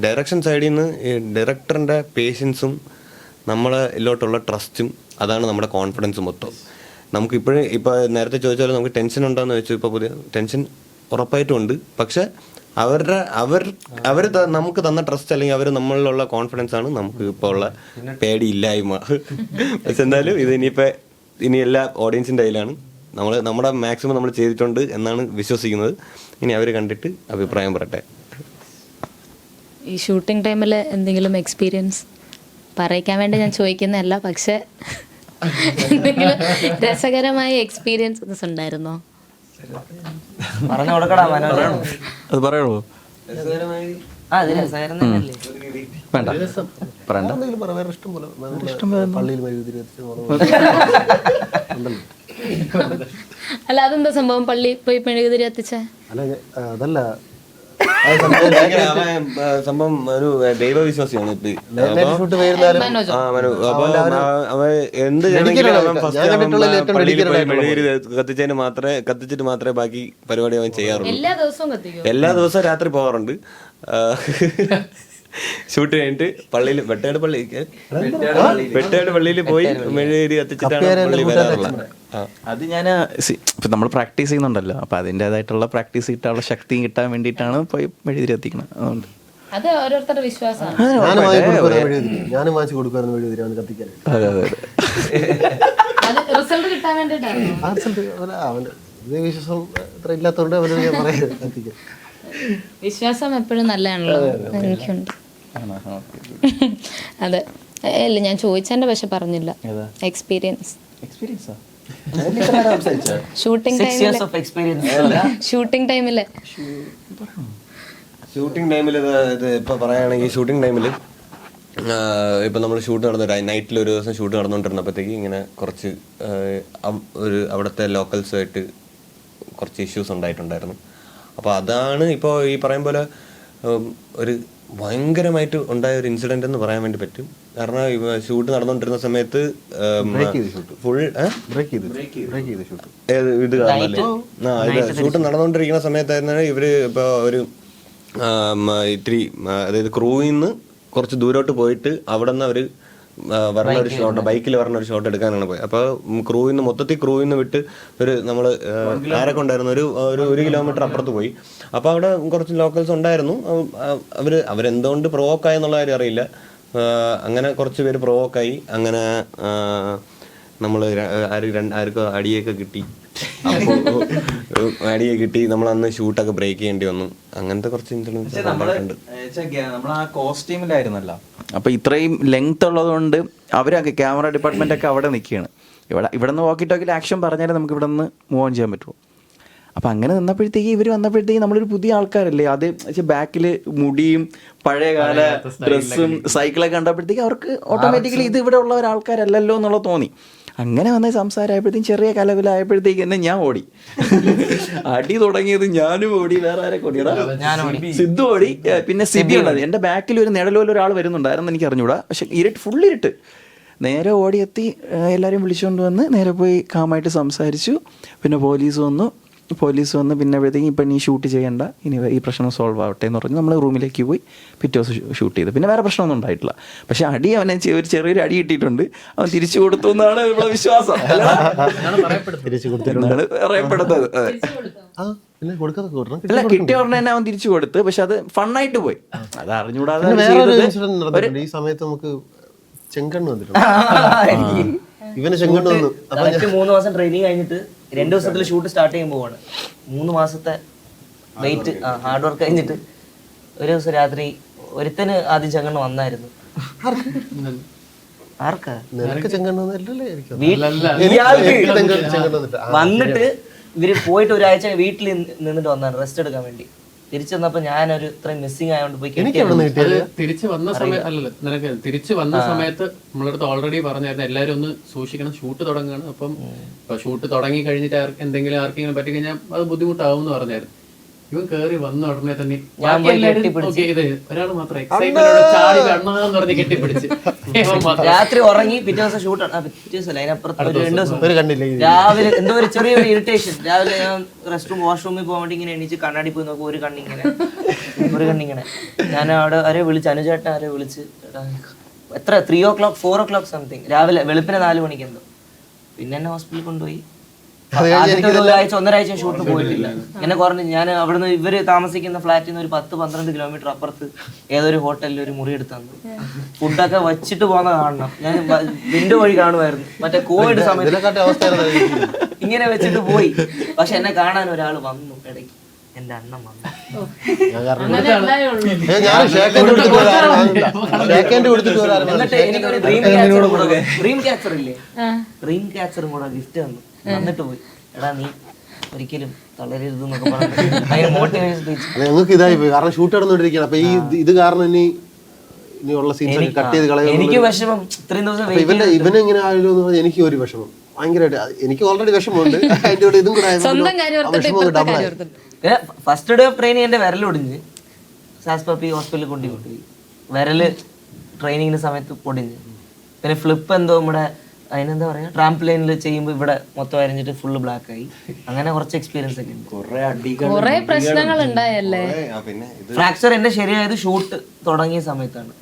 ഡയറക്ഷൻ സൈഡിൽ നിന്ന് ഈ ഡയറക്ടറിൻ്റെ പേഷ്യൻസും നമ്മളിലോട്ടുള്ള ട്രസ്റ്റും അതാണ് നമ്മുടെ കോൺഫിഡൻസ് മൊത്തം. നമുക്കിപ്പോഴും ഇപ്പോൾ നേരത്തെ ചോദിച്ചാൽ നമുക്ക് ടെൻഷൻ ഉണ്ടോയെന്ന് ചോദിച്ചു. ഇപ്പോൾ പുതിയ ടെൻഷൻ ഉറപ്പായിട്ടും ഉണ്ട്. പക്ഷെ അവർ നമുക്ക് തന്ന ട്രസ്റ്റ് അല്ലെങ്കിൽ അവർ നമ്മളിലുള്ള കോൺഫിഡൻസ് ആണ് നമുക്ക് ഇപ്പോൾ ഉള്ള പേടിയില്ലായ്മ. പക്ഷെ എന്തായാലും ഇത് ഇനി എല്ലാ ഓഡിയൻസിൻ്റെ കയ്യിലാണ്. നമ്മുടെ മാക്സിമം നമ്മൾ ചെയ്തിട്ടുണ്ട് എന്നാണ് വിശ്വസിക്കുന്നത്. ഇനി അവർ കണ്ടിട്ട് അഭിപ്രായം പറയട്ടെ. ഈ ഷൂട്ടിംഗ് ടൈമിൽ എന്തെങ്കിലും എക്സ്പീരിയൻസ് പറയിക്കാൻ വേണ്ടി ഞാൻ ചോദിക്കുന്നതല്ല, പക്ഷെ എന്തെങ്കിലും രസകരമായ എക്സ്പീരിയൻസസ് ഉണ്ടായിരുന്നോ? പറഞ്ഞു കൊടുക്കടാ മനോജ്. അത് പറയണോ? അത് രസകരം തന്നെയല്ലേ. വേണ്ട പറയണ്ട. അല്ല, അതെന്താ സംഭവം? പള്ളി പോയി മെഴുകുതിരി കത്തിച്ച? അതല്ല, സംഭവം ഒരു ദൈവവിശ്വാസിയാണ്. കത്തിച്ചിട്ട് മാത്രമേ ബാക്കി പരിപാടി അവൻ ചെയ്യാറുള്ളൂ. എല്ലാ ദിവസവും രാത്രി പോകാറുണ്ട്. ഷൂട്ട് കഴിഞ്ഞിട്ട് പള്ളിയിൽ വെട്ടേട് പള്ളിയിൽ പോയി മെഴുകുതിരി കത്തിച്ചിട്ടാണ് പള്ളി വരാറുള്ളത്. അത് ഞാൻ നമ്മൾ പ്രാക്ടീസ് ചെയ്യുന്നുണ്ടല്ലോ, അപ്പൊ അതിൻ്റെതായിട്ടുള്ള പ്രാക്ടീസ് കിട്ടാനുള്ള ശക്തി കിട്ടാൻ വേണ്ടിയിട്ടാണ് പോയി മെഴുകുതിരി കത്തിക്കണം. അതുകൊണ്ട് അത് ഓരോരുത്തരുടെ വിശ്വാസമാണ്. ഞാനും വാങ്ങിച്ചു കൊടുക്കുമായിരുന്നു മെഴുകുതിരി അവന് കത്തിക്കാൻ. റിസൾട്ട് കിട്ടാൻ വേണ്ടിയിട്ടാണ്. അവന്റെ വിശ്വാസം അത്ര ഇല്ലാത്തതുകൊണ്ട് അവന് ഞാൻ പറയുന്നത് കത്തിക്കാൻ. വിശ്വാസം എപ്പോഴും നല്ലതാണല്ലോ. എനിക്കുണ്ട്. അതെ, ഇല്ല ഞാൻ ചോദിച്ചതിന്റെ പക്ഷെ പറഞ്ഞില്ല. എക്സ്പീരിയൻസ് ഷൂട്ടിംഗ് ടൈമില് ഇത് ഇപ്പൊ പറയുകയാണെങ്കിൽ ഷൂട്ടിംഗ് ടൈമിൽ ഇപ്പൊ നമ്മൾ ഷൂട്ട് നൈറ്റിൽ ഒരു ദിവസം ഷൂട്ട് നടന്നുകൊണ്ടിരുന്നപ്പോഴത്തേക്ക് ഇങ്ങനെ കുറച്ച് അവിടുത്തെ ലോക്കൽസുമായിട്ട് കുറച്ച് ഇഷ്യൂസ് ഉണ്ടായിട്ടുണ്ടായിരുന്നു. അപ്പോൾ അതാണ് ഇപ്പോൾ ഈ പറയും പോലെ ഒരു ഭയങ്കരമായിട്ട് ഉണ്ടായ ഒരു ഇൻസിഡന്റ് എന്ന് പറയാൻ വേണ്ടി പറ്റും. കാരണം ഷൂട്ട് നടന്നുകൊണ്ടിരുന്ന സമയത്ത് ഫുൾ ഇത് കാരണല്ലേ ഷൂട്ട് നടന്നുകൊണ്ടിരിക്കുന്ന സമയത്തായിരുന്നു ഇവര് ഇപ്പോൾ ഒരു ഇത്തിരി അതായത് ക്രൂവിൽ നിന്ന് കുറച്ച് ദൂരോട്ട് പോയിട്ട് അവിടെ നിന്ന് അവർ പറഞ്ഞ ഒരു ഷോട്ട് ബൈക്കിൽ പറഞ്ഞ ഒരു ഷോട്ട് എടുക്കാനാണ് പോയത്. അപ്പോൾ മൊത്തത്തിൽ ക്രൂവിൽ നിന്ന് വിട്ട് നമ്മൾ ആരൊക്കെ ഉണ്ടായിരുന്നു ഒരു കിലോമീറ്റർ അപ്പുറത്ത് പോയി. അപ്പോൾ അവിടെ കുറച്ച് ലോക്കൽസ് ഉണ്ടായിരുന്നു. അവരെന്തുകൊണ്ട് പ്രൊവോക്കായി എന്നുള്ള കാര്യം അറിയില്ല. അങ്ങനെ കുറച്ച് പേര് പ്രൊവോക്കായി. അങ്ങനെ നമ്മൾ ആർക്കും അടിയൊക്കെ കിട്ടി. നമ്മൾ അന്ന് ഷൂട്ടൊക്കെ ബ്രേക്ക് ചെയ്യേണ്ടി വന്നു. അങ്ങനത്തെ കുറച്ച് ഇൻസിഡൻസ് നമ്മൾ ആ കോസ്റ്റ്യൂമിലായിരുന്നല്ലോ. അപ്പൊ ഇത്രയും ലെങ്ത് ഉള്ളതുകൊണ്ട് അവരൊക്കെ ക്യാമറ ഡിപ്പാർട്ട്മെന്റ് ഒക്കെ അവിടെ നിൽക്കുകയാണ്. ഇവിടെ നിന്ന് വാക്കി ടോക്കിൽ ആക്ഷൻ പറഞ്ഞാലേ നമുക്ക് ഇവിടെ നിന്ന് മൂവ് ഓൺ ചെയ്യാൻ പറ്റുമോ. അപ്പം അങ്ങനെ നിന്നപ്പോഴത്തേക്ക് ഇവർ വന്നപ്പോഴത്തേക്ക് നമ്മളൊരു പുതിയ ആൾക്കാരല്ലേ. അത് ബാക്കിൽ മുടിയും പഴയകാല ഡ്രസ്സും സൈക്കിളൊക്കെ കണ്ടപ്പോഴത്തേക്ക് അവർക്ക് ഓട്ടോമാറ്റിക്കലി ഇത് ഇവിടെ ഉള്ള ഒരാൾക്കാരല്ലല്ലോ എന്നുള്ളത് തോന്നി. അങ്ങനെ വന്ന സംസാരമായപ്പോഴത്തേക്കും ചെറിയ കലവിലായപ്പോഴത്തേക്ക് തന്നെ ഞാൻ ഓടി. അടി തുടങ്ങിയത് ഞാനും ഓടി, വേറെ ആരൊക്കെ ഓടിയടാ, സിദ്ധു ഓടി, പിന്നെ സിബി ഉള്ളത്. എൻ്റെ ബാക്കിൽ ഒരു നിഴലോല ഒരാൾ വരുന്നുണ്ടായിരുന്നു, എനിക്ക് അറിഞ്ഞൂടാ. പക്ഷെ ഫുൾ ഇരുട്ട്. നേരെ ഓടിയെത്തി എല്ലാവരെയും വിളിച്ചുകൊണ്ട് വന്ന് നേരെ പോയി കാമായിട്ട് സംസാരിച്ചു. പിന്നെ പോലീസ് വന്ന് പിന്നെ അപ്പോഴത്തേക്കും ഇപ്പം നീ ഷൂട്ട് ചെയ്യണ്ട, ഇനി ഈ പ്രശ്നം സോൾവ് ആവട്ടെ എന്ന് പറഞ്ഞ് നമ്മൾ റൂമിലേക്ക് പോയി പിറ്റേ ദിവസം ഷൂട്ട് ചെയ്തു. പിന്നെ വേറെ പ്രശ്നമൊന്നും ഉണ്ടായിട്ടില്ല. പക്ഷെ അടി അവനെ ഒരു ചെറിയൊരു അടി കിട്ടിയിട്ടുണ്ട്, അവൻ തിരിച്ചു കൊടുത്തു എന്നാണ് നമ്മളെ വിശ്വാസം. എന്നാണ് പറയപ്പെടുന്നത്. അല്ല, കിട്ടിയ ഉടനെ തന്നെ അവൻ തിരിച്ചു കൊടുത്ത്. പക്ഷെ അത് ഫണ്ണായിട്ട് പോയി, അത് അറിഞ്ഞൂടാതെ. ഈ സമയത്ത് നമുക്ക് ചെങ്കണ്ണ് വന്നിട്ടുണ്ട്. ഇവന് ചെങ്കണ്ണ് വന്നു. 3 മാസം ട്രെയിനിങ് കഴിഞ്ഞിട്ട് 2 ദിവസത്തിൽ ഷൂട്ട് സ്റ്റാർട്ട് ചെയ്യാൻ പോവാണ്. 3 മാസത്തെ വെയിറ്റ് ഹാർഡ് വർക്ക് കഴിഞ്ഞിട്ട് ഒരു ദിവസം രാത്രി ഒരുത്തന് ആദ്യം ചെങ്കണ്ണ് വന്നായിരുന്നു. ആർക്കാ? നിനക്ക് ചെങ്കണ്ണ് വന്നിട്ട് ഇവര് പോയിട്ട് ഒരാഴ്ച വീട്ടിൽ നിന്നിട്ട് വന്നാണ് റെസ്റ്റ് എടുക്കാൻ വേണ്ടി. തിരിച്ചു വന്നപ്പോ ഞാനൊരു ഇത്രയും മിസ്സിംഗ് ആയതുകൊണ്ട് പോയി തിരിച്ചു വന്ന സമയത്ത് അല്ലല്ലോ, നിനക്ക് തിരിച്ചു വന്ന സമയത്ത് നമ്മളടുത്ത് ഓൾറെഡി പറഞ്ഞായിരുന്നു എല്ലാവരും ഒന്ന് സൂക്ഷിക്കണം, ഷൂട്ട് തുടങ്ങുകയാണ്. അപ്പം ഷൂട്ട് തുടങ്ങി കഴിഞ്ഞിട്ട് എന്തെങ്കിലും ആർക്കെങ്കിലും പറ്റി കഴിഞ്ഞാൽ അത് ബുദ്ധിമുട്ടാവും എന്ന് പറഞ്ഞായിരുന്നു. ഇവൻ കേറി വന്ന ഉടനെ തന്നെ ഒരാൾ മാത്രം ചാടി കണ്ണാന്ന് പറഞ്ഞ് കെട്ടിപ്പിടിച്ച് രാത്രി ഉറങ്ങി. പിറ്റേ ദിവസം ഷൂട്ടാണ്. പിറ്റേ ദിവസം അതിനപ്പുറത്ത് 2 ദിവസം രാവിലെ എന്തോ ഒരു ചെറിയൊരു ഇറിറ്റേഷൻ. രാവിലെ ഞാൻ റെസ്റ്റ് റൂം വാഷ്റൂമിൽ പോകാൻ വേണ്ടി ഇങ്ങനെ എണീച്ച് കണ്ണാടി പോയി നോക്കും, ഒരു കണ്ണിങ്ങനെ. ഞാൻ അവിടെ ആരെ വിളിച്ച്, അനുചേട്ടൻ ആരെ വിളിച്ച്, എത്ര 3 o'clock 4 o'clock സംതിങ് രാവിലെ, വെളുപ്പിനെ 4 മണിക്ക് എന്തോ. പിന്നെ എന്നെ ഹോസ്പിറ്റലിൽ കൊണ്ടുപോയി. 1.5 ഷൂട്ട് പോയിട്ടില്ല. എന്നെ കുറഞ്ഞ് ഞാൻ അവിടുന്ന് ഇവര് താമസിക്കുന്ന ഫ്ലാറ്റിൽ നിന്ന് ഒരു 10-12 കിലോമീറ്റർ അപ്പുറത്ത് ഏതൊരു ഹോട്ടലിൽ ഒരു മുറി എടുത്ത് തന്നു. ഫുഡൊക്കെ വച്ചിട്ട് പോകുന്ന കാണണം. ഞാൻ വിൻഡോ വഴി കാണുമായിരുന്നു. മറ്റേ കോവിഡ് സമയത്ത് ഇങ്ങനെ വെച്ചിട്ട് പോയി. പക്ഷെ എന്നെ കാണാൻ ഒരാൾ വന്നു ഇടയ്ക്ക്. എന്റെ അണ്ണൻ വന്നു. എന്നിട്ട് എനിക്കൊരു ഡ്രീം ക്യാച്ചർ ഇല്ലേ, ഡ്രീം ക്യാച്ചറും കൂടെ ഗിഫ്റ്റ് തന്നു. വന്നിട്ട് പോയി, എടാ നീ ഒരിക്കലും തളരരുത് എന്നൊക്കെ പറഞ്ഞു. ഞങ്ങൾക്ക് ഇതായി പോയി, കാരണം ഷൂട്ട് നടന്നുകൊണ്ടിരിക്കുകയാണ്. അപ്പൊ ഈ ഇത് കാരണം ഇനിയുള്ള സീൻസ് കട്ട് ചെയ്ത് കളയാൻ എനിക്ക് വിഷമം. ഇത്രയും ദിവസം ഇവനെങ്ങനെ ആയല്ലോ എന്ന് പറഞ്ഞാൽ എനിക്ക് ഒരു വിഷമം ഭയങ്കരമായിട്ട്. എനിക്ക് ഓൾറെഡി വിഷമമുണ്ട്, അതിന്റെ കൂടെ ഇതും കൂടെ ഫസ്റ്റ് ഡേ ഓഫ് ട്രെയിനിങ് എന്റെ വിരലൊടിഞ്ഞ് സാസ്പി ഹോസ്പിറ്റലിൽ കൊണ്ടുപോയി. വിരല് ട്രെയിനിങ്ങിന്റെ സമയത്ത് പൊടിഞ്ഞ്. പിന്നെ ഫ്ലിപ്പ് എന്തോ നമ്മുടെ അതിനെന്താ പറയാ ട്രാംപ്ലൈനിൽ ചെയ്യുമ്പോൾ ഇവിടെ മൊത്തം അരിഞ്ഞിട്ട് ഫുള്ള് ബ്ലാക്ക് ആയി. അങ്ങനെ കുറച്ച് എക്സ്പീരിയൻസ് ഒക്കെ ഉണ്ട്. കുറെ പ്രശ്നങ്ങൾ ഉണ്ടായല്ലേ. ഫ്രാക്ചർ എന്റെ ശരിയായത് ഷൂട്ട് തുടങ്ങിയ സമയത്താണ്.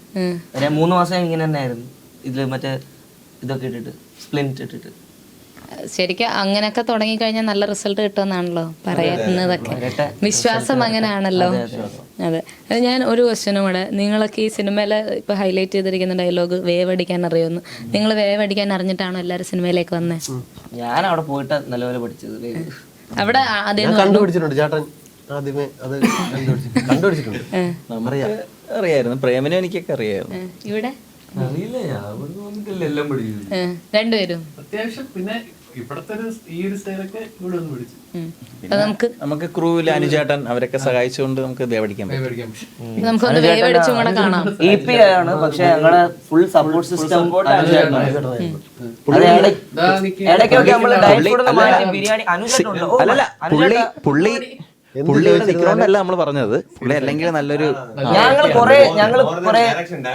3 മാസം ഇങ്ങനെ തന്നെ ആയിരുന്നു. ഇതില് മറ്റേ ഇതൊക്കെ ഇട്ടിട്ട് സ്പ്ലിന്റ് ഇട്ടിട്ട്. ശരിക്കും അങ്ങനെയൊക്കെ തുടങ്ങി കഴിഞ്ഞാൽ നല്ല റിസൾട്ട് കിട്ടുമെന്നാണല്ലോ പറയുന്നതൊക്കെ. വിശ്വാസം അങ്ങനെയാണല്ലോ. അതെ. ഞാൻ ഒരു ക്വസ്റ്റ്യനും കൂടെ, നിങ്ങളൊക്കെ ഈ സിനിമയിൽ ഇപ്പൊ ഹൈലൈറ്റ് ചെയ്തിരിക്കുന്ന ഡയലോഗ് വേവ് അടിക്കാൻ അറിയുമെന്ന്. നിങ്ങൾ വേവ് അടിക്കാൻ അറിഞ്ഞിട്ടാണോ എല്ലാവരും സിനിമയിലേക്ക് വന്നേ? ഞാൻ അവിടെ പോയിട്ട് നല്ലപോലെ പഠിച്ചത്. അവിടെ കണ്ടുപിടിച്ചിട്ടുണ്ട് ചേട്ടൻ, ആദ്യമേ അത് കണ്ടുപിടിച്ചിട്ടുണ്ട്. അറിയായിരുന്നു, പ്രേമനും എനിക്കൊക്കെ അറിയായിരുന്നു. ഇവിടെ എല്ലാം പഠിക്കും രണ്ടുപേരും അത്യാവശ്യം. പിന്നെ ഇവിടത്തെ ഈ ഒരു സ്റ്റൈലൊക്കെ ഇവിടെ ഒന്ന് പിടിച്ചു. നമുക്ക് ക്രൂവിൽ അനുചേട്ടൻ അവരൊക്കെ സഹായിച്ചുകൊണ്ട് നമുക്ക് വേവടിക്കാൻ നമുക്കൊന്ന് വേവടിച്ചും കൂടെ കാണാം. EP ആണ്, പക്ഷെ ഞങ്ങളുടെ ഫുൾ സപ്പോർട്ട് സിസ്റ്റം. പുള്ളിയുടെ നിൽക്കണോണ്ടല്ല നമ്മൾ പറഞ്ഞത്, പുള്ളി അല്ലെങ്കിൽ നല്ലൊരു ഞങ്ങള് കൊറേ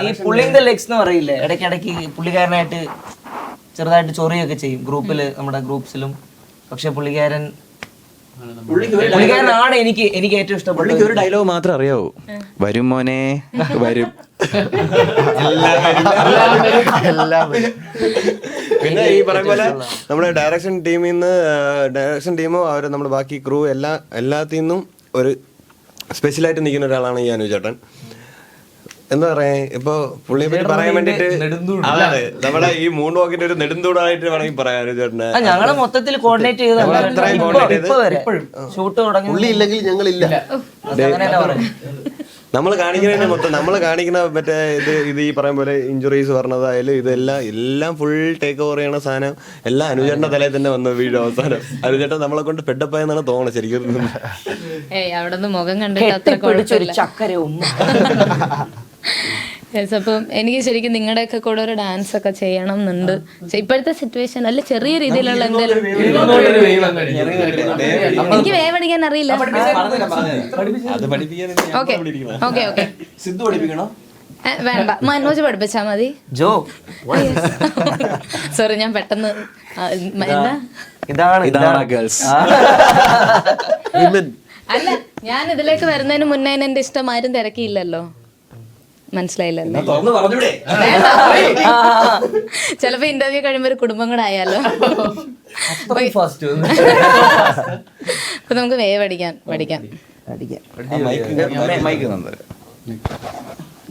ഈ പുള്ളിന്റെ ലെഗ്സ് എന്ന് പറയില്ലേ, ഇടയ്ക്കിടയ്ക്ക് പുള്ളിക്കാരനായിട്ട് ചെറുതായിട്ട് ചൊറിയൊക്കെ ചെയ്യും ഗ്രൂപ്പില്, നമ്മുടെ ഗ്രൂപ്പ്സിലും. പക്ഷെ പുള്ളിക്കാരനാണ് എനിക്ക് ഏറ്റവും ഇഷ്ടപ്പെട്ട ഒരു ഡയലോഗ് മാത്രം അറിയാവൂ, വരും മോനെ വരും. പിന്നെ ഈ പറയുന്ന പോലെ നമ്മുടെ ഡയറക്ഷൻ ടീമോ അവർ നമ്മുടെ ബാക്കി ക്രൂ എല്ലാത്തിൽ നിന്നും ഒരു സ്പെഷ്യലായിട്ട് നിൽക്കുന്ന ഒരാളാണ് ഈ അനുചേട്ടൻ. എന്താ പറയാ, ഇപ്പൊ പുള്ളിയെ പറ്റി പറയാൻ വേണ്ടിട്ട് നമ്മുടെ ഈ മൂൺ വാക്കിന്റെ ഒരു നെടുന്തൂടായിട്ട് വേണമെങ്കിൽ പറയാം അനുചേട്ടനെ. ഞങ്ങള് മൊത്തത്തിൽ കോർഡിനേറ്റ് ചെയ്ത് ഷൂട്ട് തുടങ്ങി. പുള്ളി ഇല്ലെങ്കിൽ ഞങ്ങളില്ല. നമ്മൾ കാണിക്കുന്നതിന് മൊത്തം നമ്മൾ കാണിക്കുന്ന മറ്റേ ഇത് ഈ പറയും പോലെ ഇഞ്ചുറീസ് പറഞ്ഞതായാലും എല്ലാം ഫുൾ ടേക്ക് ഓവർ ചെയ്യണ സാധനം എല്ലാം അനുചേട്ടന്റെ തലയിൽ തന്നെ വന്ന വീഴും അവസാനം. അനുചേട്ടൻ നമ്മളെ കൊണ്ട് പെഡപ്പായെന്നാണ് തോന്നുന്നത് ശരിക്കും. അവിടെ മുഖം കണ്ടിട്ട് അത്ര ചക്കര Yes, അപ്പം എനിക്ക് ശരിക്കും നിങ്ങളുടെയൊക്കെ കൂടെ ഒരു ഡാൻസ് ഒക്കെ ചെയ്യണം എന്നുണ്ട്. ഇപ്പോഴത്തെ സിറ്റുവേഷൻ അല്ല ചെറിയ രീതിയിലുള്ള എന്തെങ്കിലും. എനിക്ക് വേവടിക്കാൻ അറിയില്ല. ഓക്കെ ഓക്കെ ഓക്കെ സിദ്ധു പഠിപ്പിക്കണോ? വേണ്ട, മനോജ് പഠിപ്പിച്ചാ മതി. ജോ സോറി, ഞാൻ പെട്ടെന്ന് എന്താ ഇതാണ് ഗേൾസ്. അല്ല, ഞാൻ ഇതിലേക്ക് വരുന്നതിന് മുന്നേ എന്റെ ഇഷ്ടം ആരും തിരക്കിയില്ലല്ലോ, മനസ്സിലായില്ലല്ലോ. ചിലപ്പോ ഇന്റർവ്യൂ കഴിയുമ്പോ ഒരു കുടുംബം കൂടെ ആയാലോ. അപ്പൊ നമുക്ക് വേവടിക്കാൻ പഠിക്കാം. മൈക്ക് നമ്പർ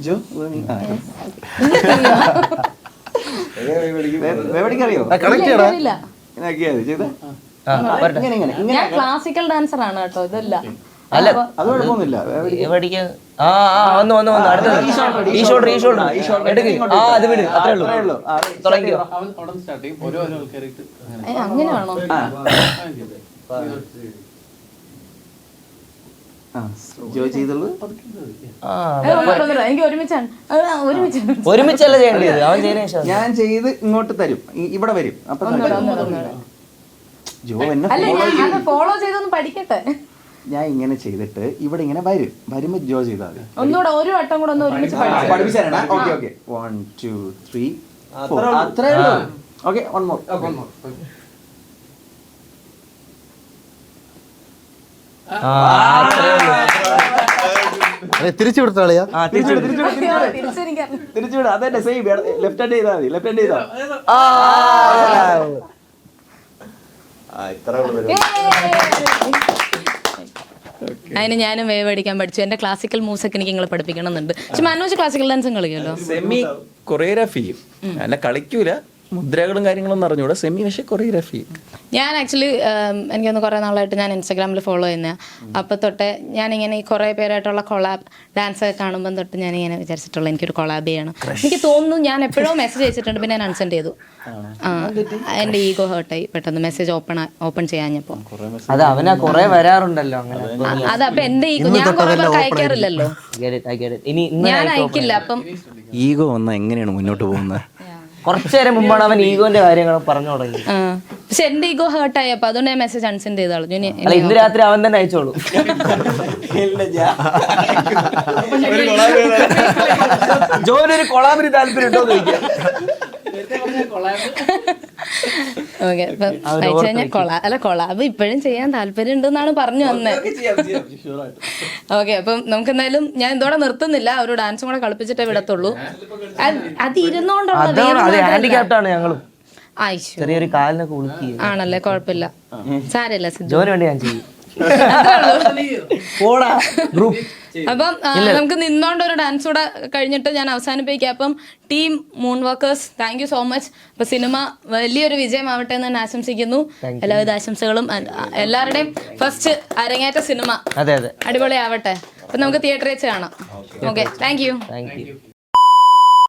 ജോ അറിയോ? എനിക്കറിയില്ല. ഞാൻ ക്ലാസിക്കൽ ഡാൻസർ ആണ് കേട്ടോ, ഇതല്ല. അല്ല അത് കുഴപ്പമൊന്നുമില്ല. പഠിക്കാൻ വന്നു അടുത്തത് ഈ ഷോൾഡർ എടുക്ക്. അത് വിട്, അത്രേ ഉള്ളൂ. തുടങ്ങിയോ? അവിടെ സ്റ്റാർട്ട് ചെയ്യും. ഓരോ ആൾക്കാരായിട്ട് അങ്ങനെയാണോ? ജോ ചെയ്തുള്ളൂ. എനിക്ക് ഒരുമിച്ചാണ് ഒരുമിച്ചല്ല ചെയ്യേണ്ടത്, അവൻ ചെയ്യുന്ന ശേഷം ഞാൻ ചെയ്ത് ഇങ്ങോട്ട് തരും, ഇവിടെ വരും. അപ്പൊ ജോ എന്നെ ഫോളോ ചെയ്തൊന്ന് പഠിക്കട്ടെ. ഞാൻ ഇങ്ങനെ ചെയ്തിട്ട് ഇവിടെ ഇങ്ങനെ വരുമ്പോ ജോ ചെയ്താൽ മതി. ഒന്നുകൂടെ ഒരു വട്ടം കൂടെ ഒന്ന് ഒരുമിച്ച് പഠിപ്പിച്ചാണ്. ഓക്കെ ഓക്കെ 1 2 3 4 അത്രേ ഉള്ളൂ. Okay one more. തിരിച്ചു വിടുത്താളിയാ. തിരിച്ചുവിടാ. അതന്നെ സെയിം. ലെഫ്റ്റ് ഹാൻഡ് ചെയ്താൽ മതി. ലെഫ്റ്റ് ഹാൻഡ് ചെയ്താ അതിന് ഞാനും വേവ് അടിക്കാൻ പഠിച്ചു. എന്റെ ക്ലാസിക്കൽ മൂവ്സ് ഒക്കെ എനിക്ക് നിങ്ങൾ പഠിപ്പിക്കണം എന്നുണ്ട്. പക്ഷെ മനോജ് ക്ലാസിക്കൽ ഡാൻസും കളിക്കുമല്ലോ. സെമി കൊറിയോഗ്രാഫി ചെയ്യും, അല്ല കളിക്കൂല. മുദ്രകളും കാര്യങ്ങളൊന്നും അറിഞ്ഞൂടാ. സെമി പക്ഷെ കൊറിയോഗ്രാഫി. ഞാൻ ആക്ച്വലി എനിക്കൊന്ന് കുറേ നാളായിട്ട് ഞാൻ ഇൻസ്റ്റാഗ്രാമിൽ ഫോളോ ചെയ്യുന്ന. അപ്പോൾ തൊട്ട് ഞാനിങ്ങനെ ഈ കുറേ പേരായിട്ടുള്ള കൊളാബ് ഡാൻസ് ഒക്കെ കാണുമ്പം തൊട്ട് ഞാനിങ്ങനെ വിചാരിച്ചിട്ടുള്ള എനിക്കൊരു കൊളാബ് ചെയ്യണം. എനിക്ക് തോന്നുന്നു ഞാൻ എപ്പോഴോ മെസ്സേജ് അയച്ചിട്ടുണ്ട്, പിന്നെ ഞാൻ അൺസെൻഡ് ചെയ്തു. എൻ്റെ ഈഗോ ഹേർട്ടായി പെട്ടെന്ന് മെസ്സേജ് ഓപ്പൺ ചെയ്യാഞ്ഞപ്പോൾ. അത് അവനാ കുറെ വരാറുണ്ടല്ലോ അങ്ങനെ. അതപ്പം എൻ്റെ ഈഗോ ഞാൻ കുറേ പേർക്ക് അയക്കാറില്ലല്ലോ, ഞാൻ അയക്കില്ല. അപ്പം ഈഗോ വന്നാൽ എങ്ങനെയാണ് മുന്നോട്ട് പോകുന്നത്? കുറച്ചു നേരം മുമ്പാണ് അവൻ ഈഗോന്റെ കാര്യങ്ങൾ പറഞ്ഞു തുടങ്ങി. പക്ഷെ എന്റെ ഈഗോ ഹേർട്ടായി, അപ്പൊ അതുകൊണ്ട് ഞാൻ മെസ്സേജ് അൺസെൻഡ് ചെയ്താളു. അല്ല, ഇന്ന് രാത്രി അവൻ തന്നെ അയച്ചോളൂ. ജോനൊരു കൊളാബിന് താല്പര്യം ഉണ്ടോ എന്ന് ചോദിക്കാം. ഓക്കെ, അപ്പൊ അയച്ചു കഴിഞ്ഞാൽ കൊളാബ് ഇപ്പോഴും ചെയ്യാൻ താല്പര്യം ഉണ്ടെന്നാണ് പറഞ്ഞു വന്നത്. ഓക്കെ, അപ്പം നമുക്ക് എന്തായാലും ഞാൻ ഇതോടെ നിർത്തുന്നില്ല, ഒരു ഡാൻസും കൂടെ കളിപ്പിച്ചിട്ടേ വിടത്തുള്ളൂ. അത് ഹാൻഡിക്യാപ്റ്റാണ് ഞങ്ങളും. ചെറിയൊരു കാലിനൊക്കെ ഉളുക്കി ആണല്ലേ, കുഴപ്പമില്ല, സാരമില്ല. ജോന് വേണ്ടി ഞാൻ ചെയ്യും. അപ്പം നമുക്ക് നിന്നോണ്ട് ഒരു ഡാൻസ് കൂടെ കഴിഞ്ഞിട്ട് ഞാൻ അവസാനിപ്പിക്കാം. അപ്പം team moon workers, thank you so much. അപ്പൊ സിനിമ വലിയൊരു വിജയമാവട്ടെ എന്ന് ഞാൻ ആശംസിക്കുന്നു. എല്ലാവിധ ആശംസകളും. എല്ലാവരുടെയും ഫസ്റ്റ് അരങ്ങേറ്റ സിനിമ അടിപൊളിയാവട്ടെ. അപ്പൊ നമുക്ക് തിയേറ്ററിൽ വെച്ച് കാണാം. Okay, thank you.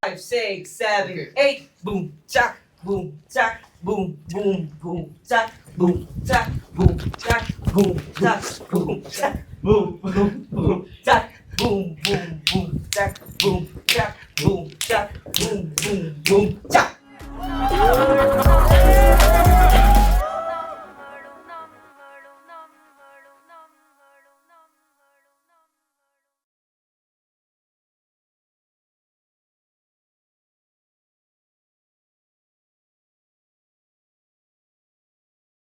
5 6 7 8 boom chak boom chak boom boom boom chak boom chak boom chak boom chak boom chak boom boom boom chak boom boom boom chak boom chak boom chak boom